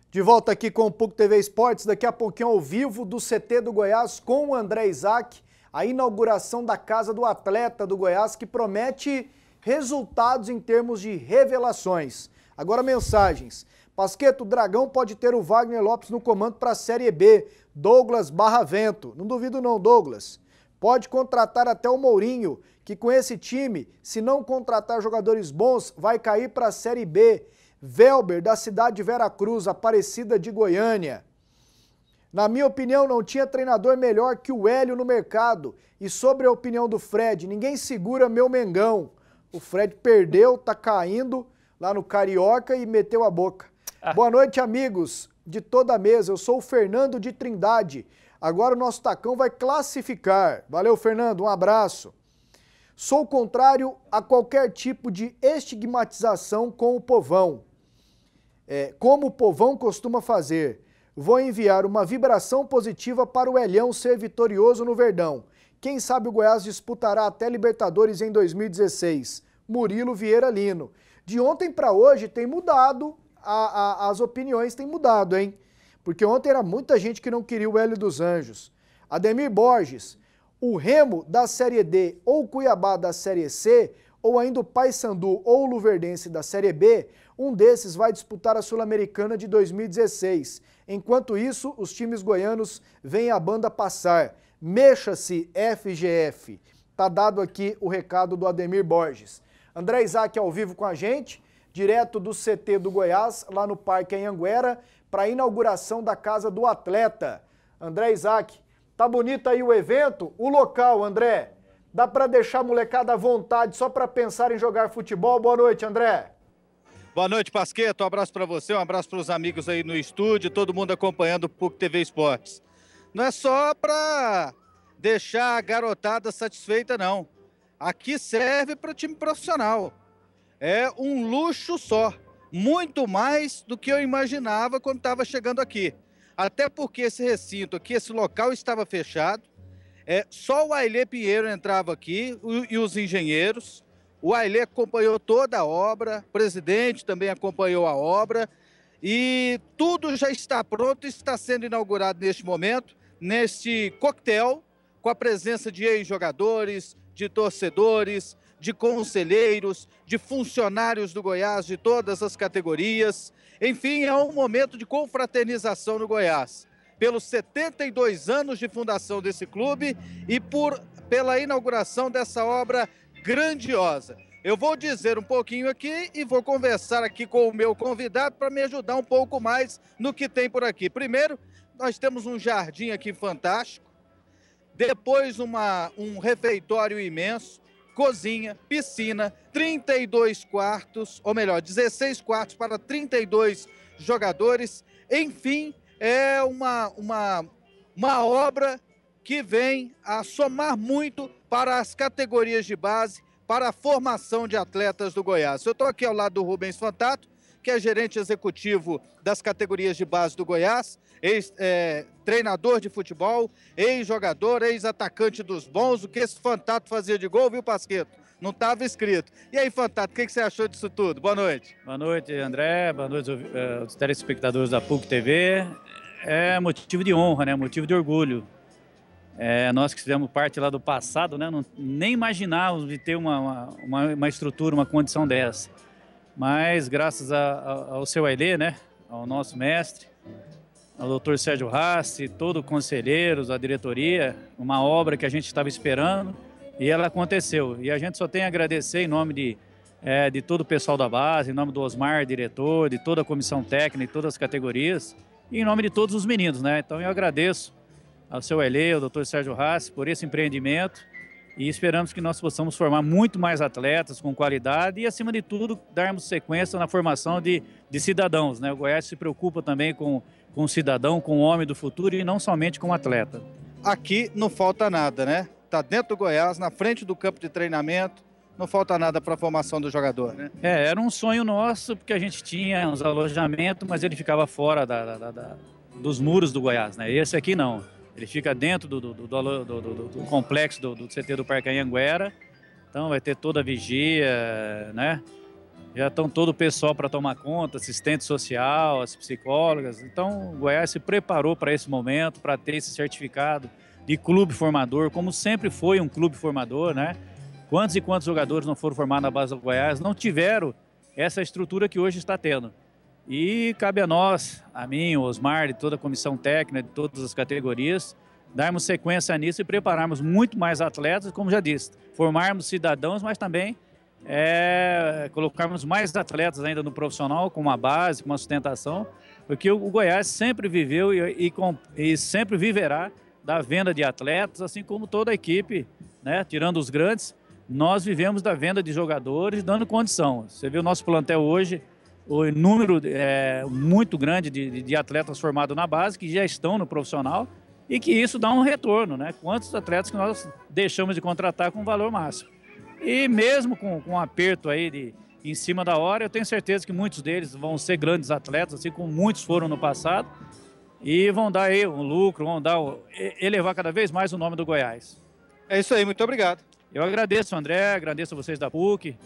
De volta aqui com o PUC TV Esportes, daqui a pouquinho ao vivo do CT do Goiás com o André Isaac, a inauguração da Casa do Atleta do Goiás, que promete resultados em termos de revelações. Agora mensagens. Pasqueto, o Dragão pode ter o Wagner Lopes no comando para a Série B. Douglas Barravento. Não duvido não, Douglas. Pode contratar até o Mourinho, que com esse time, se não contratar jogadores bons, vai cair para a Série B. Velber, da cidade de Veracruz, Aparecida de Goiânia. Na minha opinião, não tinha treinador melhor que o Hélio no mercado. E sobre a opinião do Fred, ninguém segura meu Mengão. O Fred perdeu, tá caindo lá no Carioca e meteu a boca. Boa noite, amigos de toda a mesa. Eu sou o Fernando de Trindade. Agora o nosso Tacão vai classificar. Valeu, Fernando. Um abraço. Sou contrário a qualquer tipo de estigmatização com o povão. Como o povão costuma fazer. Vou enviar uma vibração positiva para o Elhão ser vitorioso no Verdão. Quem sabe o Goiás disputará até Libertadores em 2016. Murilo Vieira Lino. De ontem para hoje tem mudado. As opiniões têm mudado, hein? Porque ontem era muita gente que não queria o Hélio dos Anjos. Ademir Borges, o Remo da Série D ou o Cuiabá da Série C, ou ainda o Paysandu ou o Luverdense da Série B, um desses vai disputar a Sul-Americana de 2016. Enquanto isso, os times goianos veem a banda passar. Mexa-se, FGF. Tá dado aqui o recado do Ademir Borges. André Isaac ao vivo com a gente, direto do CT do Goiás, lá no Parque Anhanguera, para a inauguração da Casa do Atleta. André Isaac, tá bonito aí o evento? O local, André, dá para deixar a molecada à vontade só para pensar em jogar futebol? Boa noite, André. Boa noite, Pasqueto. Um abraço para você, um abraço para os amigos aí no estúdio, todo mundo acompanhando o PUC TV Esportes. Não é só para deixar a garotada satisfeita, não. Aqui serve para time profissional. É um luxo só. Muito mais do que eu imaginava quando estava chegando aqui. Até porque esse recinto aqui, esse local estava fechado. Só o Ailê Pinheiro entrava aqui e os engenheiros. O Ailê acompanhou toda a obra, o presidente também acompanhou a obra. E tudo já está pronto, está sendo inaugurado neste momento, neste coquetel, com a presença de ex-jogadores, de torcedores, de conselheiros, de funcionários do Goiás, de todas as categorias. Enfim, é um momento de confraternização no Goiás, pelos 72 anos de fundação desse clube e pela inauguração dessa obra grandiosa. Eu vou dizer um pouquinho aqui e vou conversar aqui com o meu convidado para me ajudar um pouco mais no que tem por aqui. Primeiro, nós temos um jardim aqui fantástico, depois um refeitório imenso, cozinha, piscina, 32 quartos, ou melhor, 16 quartos para 32 jogadores. Enfim, é uma obra que vem a somar muito para as categorias de base, para a formação de atletas do Goiás. Eu estou aqui ao lado do Rubens Fantato, que é gerente executivo das categorias de base do Goiás, treinador de futebol, ex-jogador, ex-atacante dos bons. O que esse Fantato fazia de gol, viu, Pasqueto? Não estava escrito. E aí, Fantato, o que você achou disso tudo? Boa noite. Boa noite, André. Boa noite aos telespectadores da PUC TV. É motivo de honra, né? Motivo de orgulho. Nós que fizemos parte lá do passado, né? Nem imaginávamos de ter uma estrutura, uma condição dessa. Mas graças ao seu Ailê, né? Ao nosso mestre, ao doutor Sérgio Rassi, todos os conselheiros, a diretoria, uma obra que a gente estava esperando e ela aconteceu. E a gente só tem a agradecer em nome de todo o pessoal da base, em nome do Osmar, diretor, de toda a comissão técnica, de todas as categorias, e em nome de todos os meninos, né? Então eu agradeço ao seu Ailê, ao doutor Sérgio Rassi, por esse empreendimento e esperamos que nós possamos formar muito mais atletas com qualidade e, acima de tudo, darmos sequência na formação de cidadãos, né? O Goiás se preocupa também com o cidadão, com o homem do futuro e não somente com o atleta. Aqui não falta nada, né? Está dentro do Goiás, na frente do campo de treinamento, não falta nada para a formação do jogador, né? Era um sonho nosso, porque a gente tinha uns alojamentos, mas ele ficava fora dos muros do Goiás, né? Esse aqui não. Ele fica dentro do complexo do CT do Parque Anhanguera, então vai ter toda a vigia, né? Já estão todo o pessoal para tomar conta, assistente social, as psicólogas. Então o Goiás se preparou para esse momento, para ter esse certificado de clube formador, como sempre foi um clube formador, né? Quantos e quantos jogadores não foram formados na base do Goiás não tiveram essa estrutura que hoje está tendo. E cabe a nós, a mim, o Osmar, de toda a comissão técnica, de todas as categorias, darmos sequência nisso e prepararmos muito mais atletas, como já disse, formarmos cidadãos, mas também colocarmos mais atletas ainda no profissional, com uma base, com uma sustentação, porque o Goiás sempre viveu e sempre viverá da venda de atletas, assim como toda a equipe, né? Tirando os grandes, nós vivemos da venda de jogadores, dando condição. Você vê o nosso plantel hoje, o número muito grande de atletas formados na base, que já estão no profissional, e que isso dá um retorno, né? Quantos atletas que nós deixamos de contratar com valor máximo. E mesmo com um aperto aí em cima da hora, eu tenho certeza que muitos deles vão ser grandes atletas, assim como muitos foram no passado, e vão dar aí um lucro, elevar cada vez mais o nome do Goiás. É isso aí, muito obrigado. Eu agradeço, André, agradeço a vocês da PUC,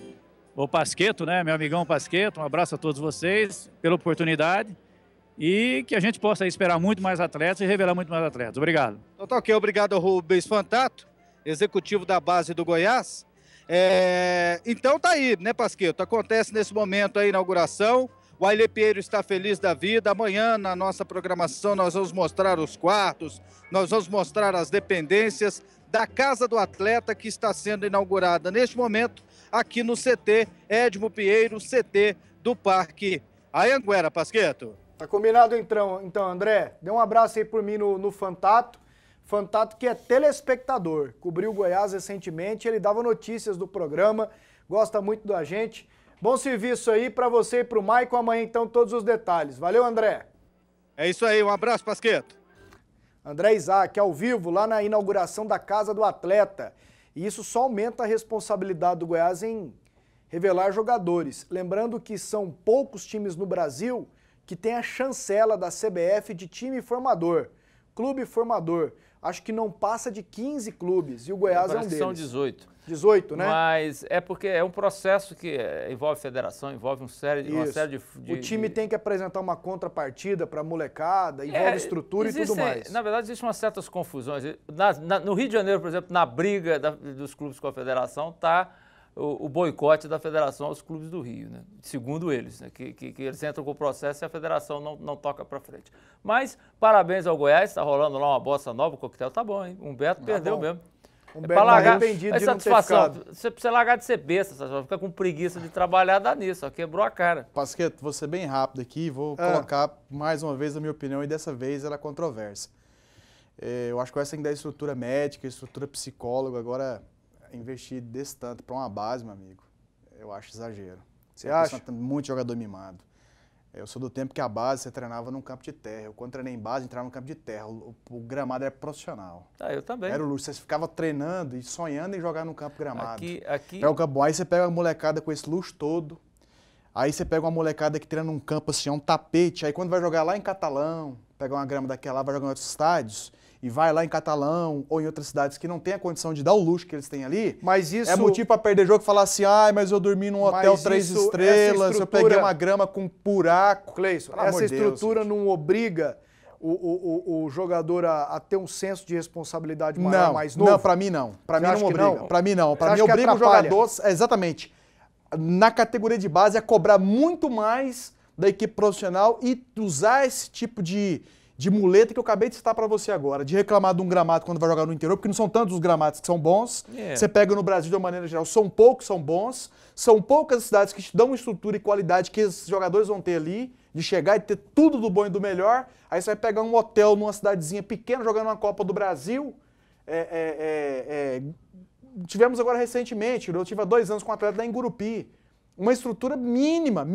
o Pasqueto, né, meu amigão Pasqueto, um abraço a todos vocês pela oportunidade e que a gente possa esperar muito mais atletas e revelar muito mais atletas. Obrigado. Então tá ok, obrigado ao Rubens Fantato, executivo da base do Goiás. Então tá aí, né, Pasquetto? Acontece nesse momento a inauguração. O Ailê Pinheiro está feliz da vida. Amanhã, na nossa programação, nós vamos mostrar os quartos, nós vamos mostrar as dependências da Casa do Atleta, que está sendo inaugurada neste momento aqui no CT Edmo Pinheiro, CT do Parque Anhanguera. Pasquetto. Tá combinado então, André. Dê um abraço aí por mim no Fantato. Fantato que é telespectador, cobriu o Goiás recentemente, ele dava notícias do programa, gosta muito da gente. Bom serviço aí para você e para o Maicon. Amanhã, então, todos os detalhes. Valeu, André. É isso aí, um abraço, Pasquetto. André Isaac, ao vivo, lá na inauguração da Casa do Atleta. E isso só aumenta a responsabilidade do Goiás em revelar jogadores. Lembrando que são poucos times no Brasil que tem a chancela da CBF de time formador, clube formador. Acho que não passa de 15 clubes e o Goiás é um deles. São 18. 18, né? Mas é porque é um processo que envolve federação, envolve uma série de... O time tem que apresentar uma contrapartida para a molecada, envolve estrutura e tudo mais. Na verdade, existem umas certas confusões. No Rio de Janeiro, por exemplo, na briga dos clubes com a federação, está o boicote da federação aos clubes do Rio, né? Segundo eles, né? que eles entram com o processo e a federação não toca para frente. Mas parabéns ao Goiás, está rolando lá uma bossa nova, o coquetel tá bom, hein? Humberto perdeu mesmo. Humberto arrependido de não ter ficado. Você precisa largar de ser besta, você fica com preguiça de trabalhar, dá nisso, só quebrou a cara. Pasquetto, vou ser bem rápido aqui, vou colocar mais uma vez a minha opinião e dessa vez ela é controversa. Eu acho que essa tem que dar estrutura médica, estrutura psicóloga, agora investir desse tanto para uma base, meu amigo, eu acho exagero. Você acha? Muito jogador mimado. Eu sou do tempo que a base você treinava num campo de terra. Eu, quando treinei em base, entrava no campo de terra. O gramado era profissional. Eu também. Era o luxo. Você ficava treinando e sonhando em jogar no campo gramado. Aqui... É um campo bom. Aí você pega uma molecada com esse luxo todo. Aí você pega uma molecada que treina num campo assim, um tapete. Aí quando vai jogar lá em Catalão, pegar uma grama daquela lá, vai jogar em outros estádios, e vai lá em Catalão ou em outras cidades que não tem a condição de dar o luxo que eles têm ali, mas isso é motivo para perder jogo e falar assim, mas eu dormi num hotel 3 estrelas, eu peguei uma grama com buraco. Cleison, essa estrutura não obriga o jogador a ter um senso de responsabilidade maior, mais novo? Não, para mim não. Para mim não obriga. Para mim não. Para mim obriga o jogador, exatamente, na categoria de base, a cobrar muito mais da equipe profissional e usar esse tipo de muleta que eu acabei de citar para você agora, de reclamar de um gramado quando vai jogar no interior, porque não são tantos os gramados que são bons. Você pega no Brasil de uma maneira geral, são poucos, são bons, são poucas cidades que te dão estrutura e qualidade que esses jogadores vão ter ali, de chegar e ter tudo do bom e do melhor. Aí você vai pegar um hotel numa cidadezinha pequena jogando uma Copa do Brasil. Tivemos agora recentemente, eu tive há 2 anos com um atleta lá em Gurupi. Uma estrutura mínima.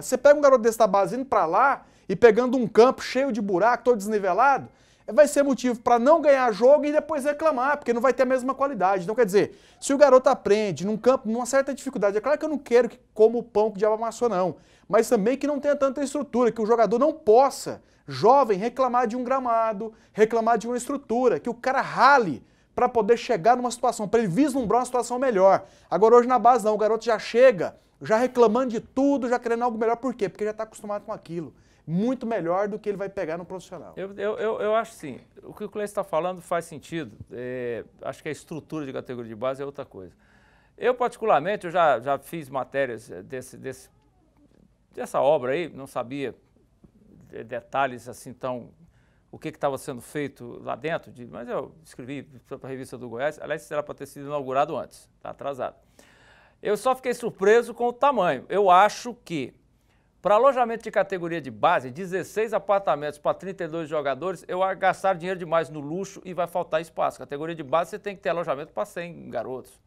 Você pega um garoto desse da base indo para lá e pegando um campo cheio de buraco, todo desnivelado, vai ser motivo para não ganhar jogo e depois reclamar, porque não vai ter a mesma qualidade. Então, quer dizer, se o garoto aprende num campo, numa certa dificuldade, é claro que eu não quero que coma o pão que o diabo amassou, não, mas também que não tenha tanta estrutura, que o jogador não possa, jovem, reclamar de um gramado, reclamar de uma estrutura, que o cara rale para poder chegar numa situação, para ele vislumbrar uma situação melhor. Agora hoje na base não, o garoto já chega, já reclamando de tudo, já querendo algo melhor. Por quê? Porque já está acostumado com aquilo. Muito melhor do que ele vai pegar no profissional. Eu acho sim. O que o Cleison está falando faz sentido. Acho que a estrutura de categoria de base é outra coisa. Eu, particularmente, eu já fiz matérias dessa obra aí, não sabia detalhes assim tão... o que estava sendo feito lá dentro, mas eu escrevi para a revista do Goiás, aliás, isso era para ter sido inaugurado antes, está atrasado. Eu só fiquei surpreso com o tamanho. Eu acho que, para alojamento de categoria de base, 16 apartamentos para 32 jogadores, eu ia gastar dinheiro demais no luxo e vai faltar espaço. Categoria de base, você tem que ter alojamento para 100 garotos.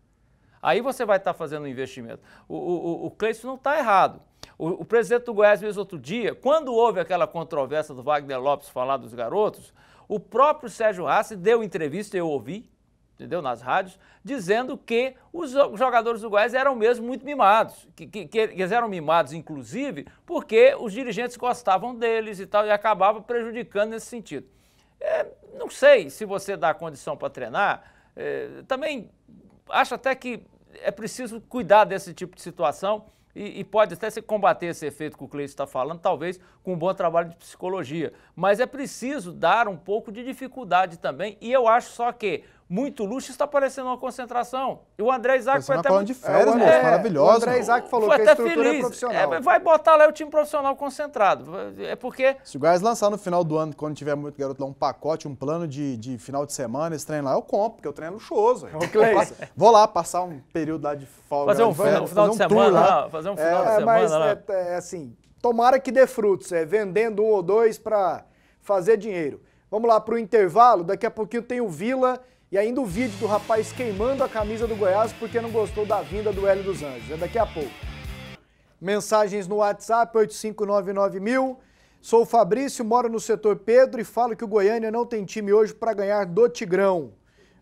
Aí você vai estar fazendo um investimento. O Cleison não está errado. O presidente do Goiás mesmo outro dia, quando houve aquela controvérsia do Wagner Lopes falar dos garotos, o próprio Sérgio Rassi deu entrevista, eu ouvi, entendeu, nas rádios, dizendo que os jogadores do Goiás eram mesmo muito mimados, que eles eram mimados, inclusive, porque os dirigentes gostavam deles e tal, e acabava prejudicando nesse sentido. Não sei se você dá condição para treinar, também acho até que é preciso cuidar desse tipo de situação e pode até se combater esse efeito que o Cleiton está falando, talvez com um bom trabalho de psicologia. Mas é preciso dar um pouco de dificuldade também, e eu acho só que muito luxo está parecendo uma concentração. E o André Isaac foi até... de férias, maravilhoso. O André Isaac falou que a estrutura é profissional. Vai botar lá o time profissional concentrado. É porque... Se o Goiás lançar no final do ano, quando tiver muito garoto lá, um pacote, um plano de final de semana, esse treino lá, eu compro, porque o treino é luxuoso. Vou lá passar um período lá de folga. Fazer um final de semana lá. Fazer um final de semana lá. É assim, tomara que dê frutos, vendendo um ou dois para fazer dinheiro. Vamos lá para o intervalo, daqui a pouquinho tem o Vila e ainda o vídeo do rapaz queimando a camisa do Goiás porque não gostou da vinda do Hélio dos Anjos. É daqui a pouco. Mensagens no WhatsApp, 8599000. Sou o Fabrício, moro no setor Pedro e falo que o Goiânia não tem time hoje para ganhar do Tigrão.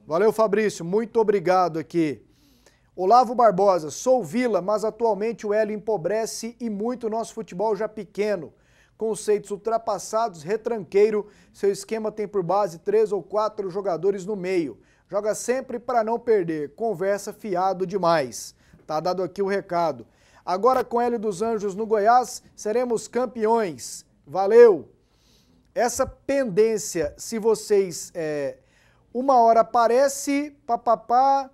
Valeu, Fabrício, muito obrigado aqui. Olavo Barbosa, sou Vila, mas atualmente o Hélio empobrece e muito o nosso futebol já pequeno. Conceitos ultrapassados, retranqueiro, seu esquema tem por base 3 ou 4 jogadores no meio. Joga sempre para não perder, conversa fiado demais. Tá dado aqui o recado. Agora com Hélio dos Anjos no Goiás, seremos campeões. Valeu! Essa pendência, se vocês... uma hora aparece, papapá...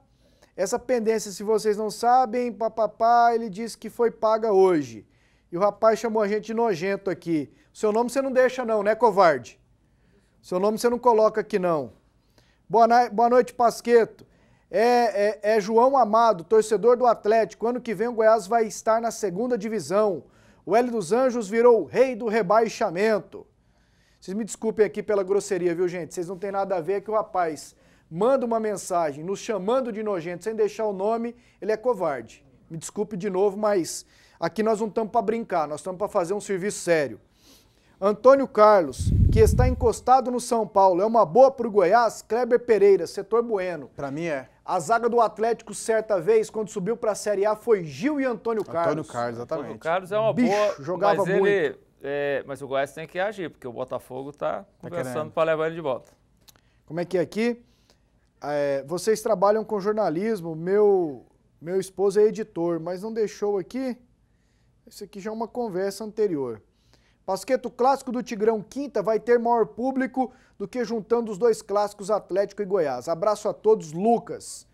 Essa pendência, se vocês não sabem, papapá, ele disse que foi paga hoje. E o rapaz chamou a gente de nojento aqui. Seu nome você não deixa não, né, covarde? Seu nome você não coloca aqui não. Boa noite, Pasqueto. É João Amado, torcedor do Atlético. Ano que vem o Goiás vai estar na 2ª divisão. O Hélio dos Anjos virou o rei do rebaixamento. Vocês me desculpem aqui pela grosseria, viu, gente? Vocês não tem nada a ver que o rapaz manda uma mensagem nos chamando de nojento sem deixar o nome, ele é covarde. Me desculpe de novo, mas aqui nós não estamos para brincar, nós estamos para fazer um serviço sério. Antônio Carlos, que está encostado no São Paulo, é uma boa para o Goiás? Kleber Pereira, setor Bueno. Para mim é. A zaga do Atlético, certa vez, quando subiu para a Série A, foi Gil e Antônio Carlos. Antônio Carlos, exatamente. Antônio Carlos é uma boa, jogava mas muito. Mas o Goiás tem que agir, porque o Botafogo está conversando para levar ele de volta. Como é que é aqui? Vocês trabalham com jornalismo, meu esposo é editor, mas não deixou aqui? Isso aqui já é uma conversa anterior. Pasqueto, o clássico do Tigrão quinta vai ter maior público do que juntando os dois clássicos Atlético e Goiás. Abraço a todos, Lucas.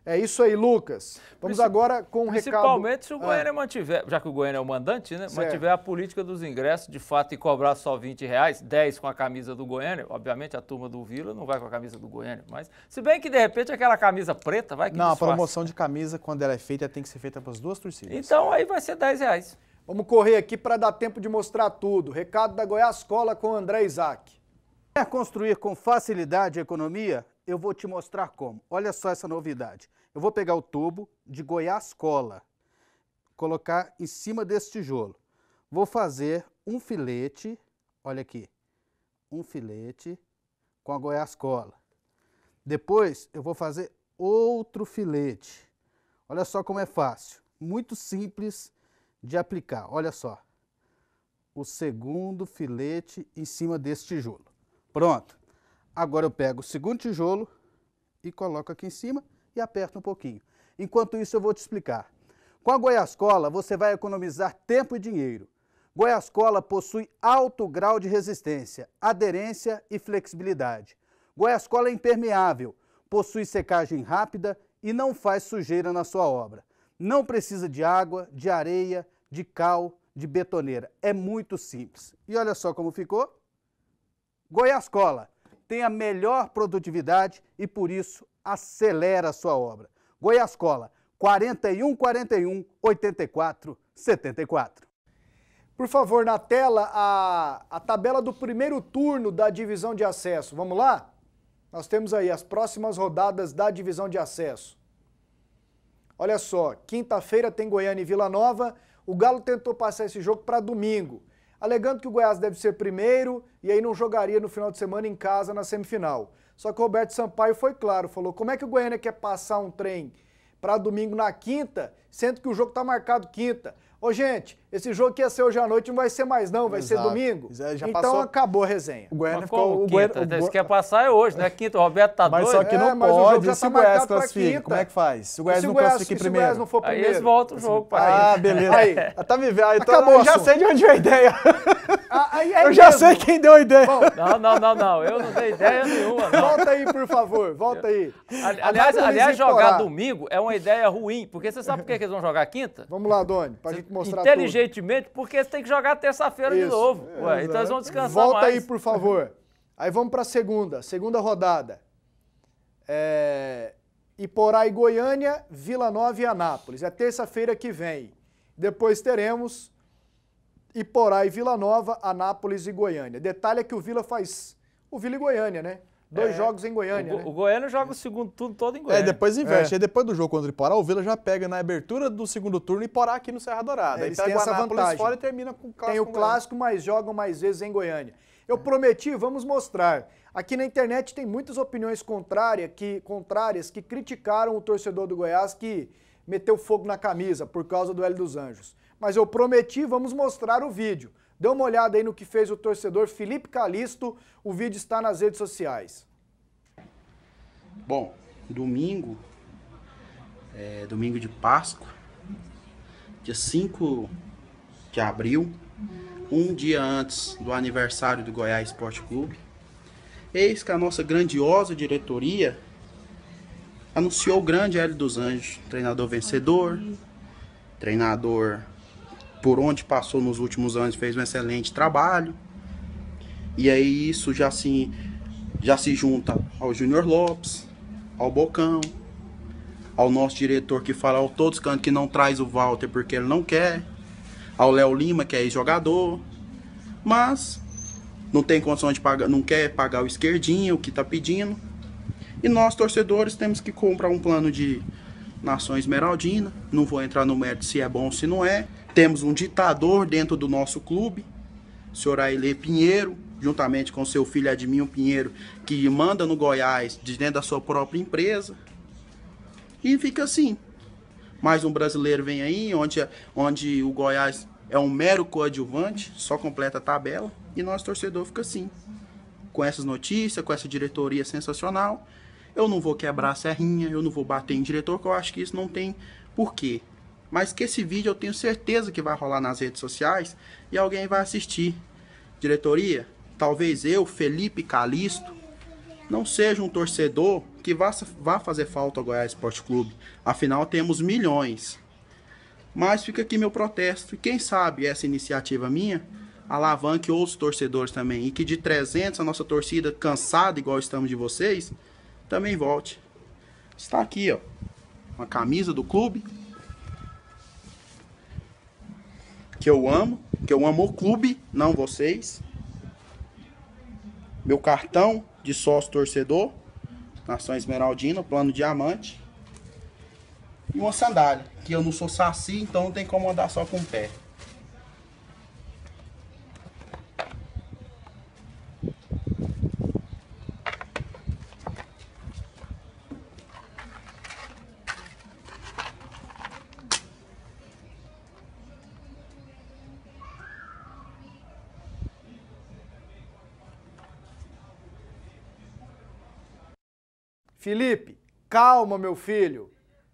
É isso aí, Lucas. Vamos agora com um recado... Principalmente se o Goiânia mantiver, já que o Goiânia é o mandante, né? Certo. Mantiver a política dos ingressos, de fato, e cobrar só R$20, 10 com a camisa do Goiânia. Obviamente a turma do Vila não vai com a camisa do Goiânia, mas se bem que de repente aquela camisa preta vai que Não, disfarça. A promoção de camisa, quando ela é feita, tem que ser feita para as duas torcidas. Então aí vai ser R$10. Vamos correr aqui para dar tempo de mostrar tudo. Recado da Goiás Cola com o André Isaac. Quer construir com facilidade a economia? Eu vou te mostrar como. Olha só essa novidade. Eu vou pegar o tubo de Goiás Cola, colocar em cima desse tijolo. Vou fazer um filete, olha aqui, um filete com a Goiás Cola. Depois eu vou fazer outro filete. Olha só como é fácil, muito simples de aplicar. Olha só, o segundo filete em cima desse tijolo. Pronto. Agora eu pego o segundo tijolo e coloco aqui em cima e aperto um pouquinho. Enquanto isso eu vou te explicar. Com a Goiás Cola você vai economizar tempo e dinheiro. Goiás Cola possui alto grau de resistência, aderência e flexibilidade. Goiás Cola é impermeável, possui secagem rápida e não faz sujeira na sua obra. Não precisa de água, de areia, de cal, de betoneira. É muito simples. E olha só como ficou. Goiás Cola tem a melhor produtividade e por isso acelera a sua obra. Goiás Cola, 4141 84 74. Por favor, na tela, a tabela do primeiro turno da divisão de acesso. Vamos lá? Nós temos aí as próximas rodadas da divisão de acesso. Olha só, quinta-feira tem Goiânia e Vila Nova. O Galo tentou passar esse jogo para domingo, alegando que o Goiás deve ser primeiro e aí não jogaria no final de semana em casa na semifinal. Só que o Roberto Sampaio foi claro, falou, como é que o Goiânia quer passar um trem para domingo na quinta, sendo que o jogo está marcado quinta? Ô, gente, esse jogo que ia ser hoje à noite não vai ser mais não, vai ser domingo. Já então passou. Acabou a resenha. O Goiânia ficou... Se quer passar é hoje, né? Quinta, o Roberto tá doido. Mas só que não pode, e se o Goiás classifica, como é que faz? Se o Goiás não classifica em primeiro? Se o Goiás não for primeiro? Aí eles voltam o jogo para Ah, beleza. Aí, tá me vendo. Acabou, eu já sei de onde veio a ideia. Eu já sei quem deu a ideia. Bom, não. Eu não dei ideia nenhuma, não. Volta aí, por favor. Volta aí. Aliás, jogar domingo é uma ideia ruim, porque você sabe por que eles vão jogar quinta? Vamos lá, Doni, pra gente mostrar inteligentemente, porque você tem que jogar terça-feira de novo. Ué, então eles vão descansar Volta mais. aí, por favor. Aí vamos pra segunda rodada. Iporá e Goiânia, Vila Nova e Anápolis. É terça-feira que vem. Depois teremos Iporá e Vila Nova, Anápolis e Goiânia. Detalhe é que o Vila faz o Vila e Goiânia, né? 2 jogos em Goiânia, né? O Goiânia joga o segundo turno todo em Goiânia. Depois investe. Aí depois do jogo contra o Iporá, o Vila já pega na abertura do segundo turno e Iporá aqui no Serra Dourada. Aí Eles pega têm o essa Anápolis vantagem. fora e termina com o clássico. Tem o clássico, mas jogam mais vezes em Goiânia. Eu prometi, vamos mostrar. Aqui na internet tem muitas opiniões contrárias que criticaram o torcedor do Goiás que meteu fogo na camisa por causa do Hélio dos Anjos. Mas eu prometi, vamos mostrar o vídeo. Dê uma olhada aí no que fez o torcedor Felipe Calisto. O vídeo está nas redes sociais. Bom, domingo de Páscoa, dia 5 de abril, um dia antes do aniversário do Goiás Esporte Clube, eis que a nossa grandiosa diretoria anunciou o grande Hélio dos Anjos, treinador vencedor, treinador por onde passou nos últimos anos, fez um excelente trabalho, e aí isso já se junta ao Júnior Lopes, ao Bocão, ao nosso diretor que fala ao todos cantos que não traz o Walter porque ele não quer, ao Léo Lima, que é ex-jogador, mas não tem condição de pagar, não quer pagar o esquerdinho, o que está pedindo, e nós torcedores temos que comprar um plano de Nação Esmeraldina. Não vou entrar no mérito se é bom ou se não é. Temos um ditador dentro do nosso clube, o senhor Ailê Pinheiro, juntamente com seu filho Adminho Pinheiro, que manda no Goiás de dentro da sua própria empresa. E fica assim. Mais um brasileiro vem aí, onde o Goiás é um mero coadjuvante, só completa a tabela, e nós, torcedor, fica assim. Com essas notícias, com essa diretoria sensacional, eu não vou quebrar a serrinha, eu não vou bater em diretor, que eu acho que isso não tem porquê. Mas que esse vídeo eu tenho certeza que vai rolar nas redes sociais e alguém vai assistir. Diretoria, talvez eu, Felipe Calisto, não seja um torcedor que vá fazer falta ao Goiás Esporte Clube. Afinal, temos milhões. Mas fica aqui meu protesto. E quem sabe essa iniciativa minha alavanque outros torcedores também. E que de 300 a nossa torcida, cansada igual estamos de vocês, também volte. Está aqui, ó, uma camisa do clube. Que eu amo o clube, não vocês. Meu cartão de sócio torcedor, Nação Esmeraldina, plano diamante. E uma sandália, que eu não sou saci, então não tem como andar só com o pé. Felipe, calma, meu filho.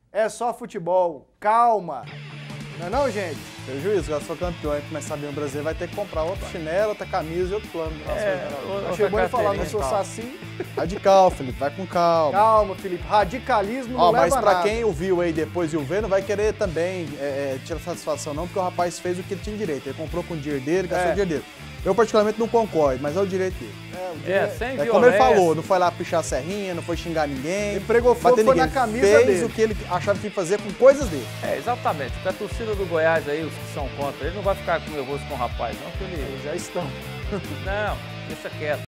É só futebol. Calma. Não é não, gente? Prejuízo, eu sou campeão e começar bem o Brasil, vai ter que comprar outro chinelo, outra camisa e outro plano. Achei bom ele falar, não sou saci. Radical, Felipe, vai com calma. Calma, Felipe. Radicalismo não leva mas pra nada. quem ouviu aí depois e o ver, não vai querer também tirar satisfação não, porque o rapaz fez o que ele tinha direito. Ele comprou com o dinheiro dele, gastou o dinheiro dele. Eu particularmente não concordo, mas é o direito dele. Sem violência. Como ele falou, não foi lá puxar a serrinha, não foi xingar ninguém. Ele pregou fogo, foi na camisa dele. Fez o que ele achava que ia fazer com coisas dele. Exatamente. Porque a torcida do Goiás aí, os que são contra, ele não vai ficar nervoso com o rapaz, não, que ele... Já estão. Não, deixa quieto.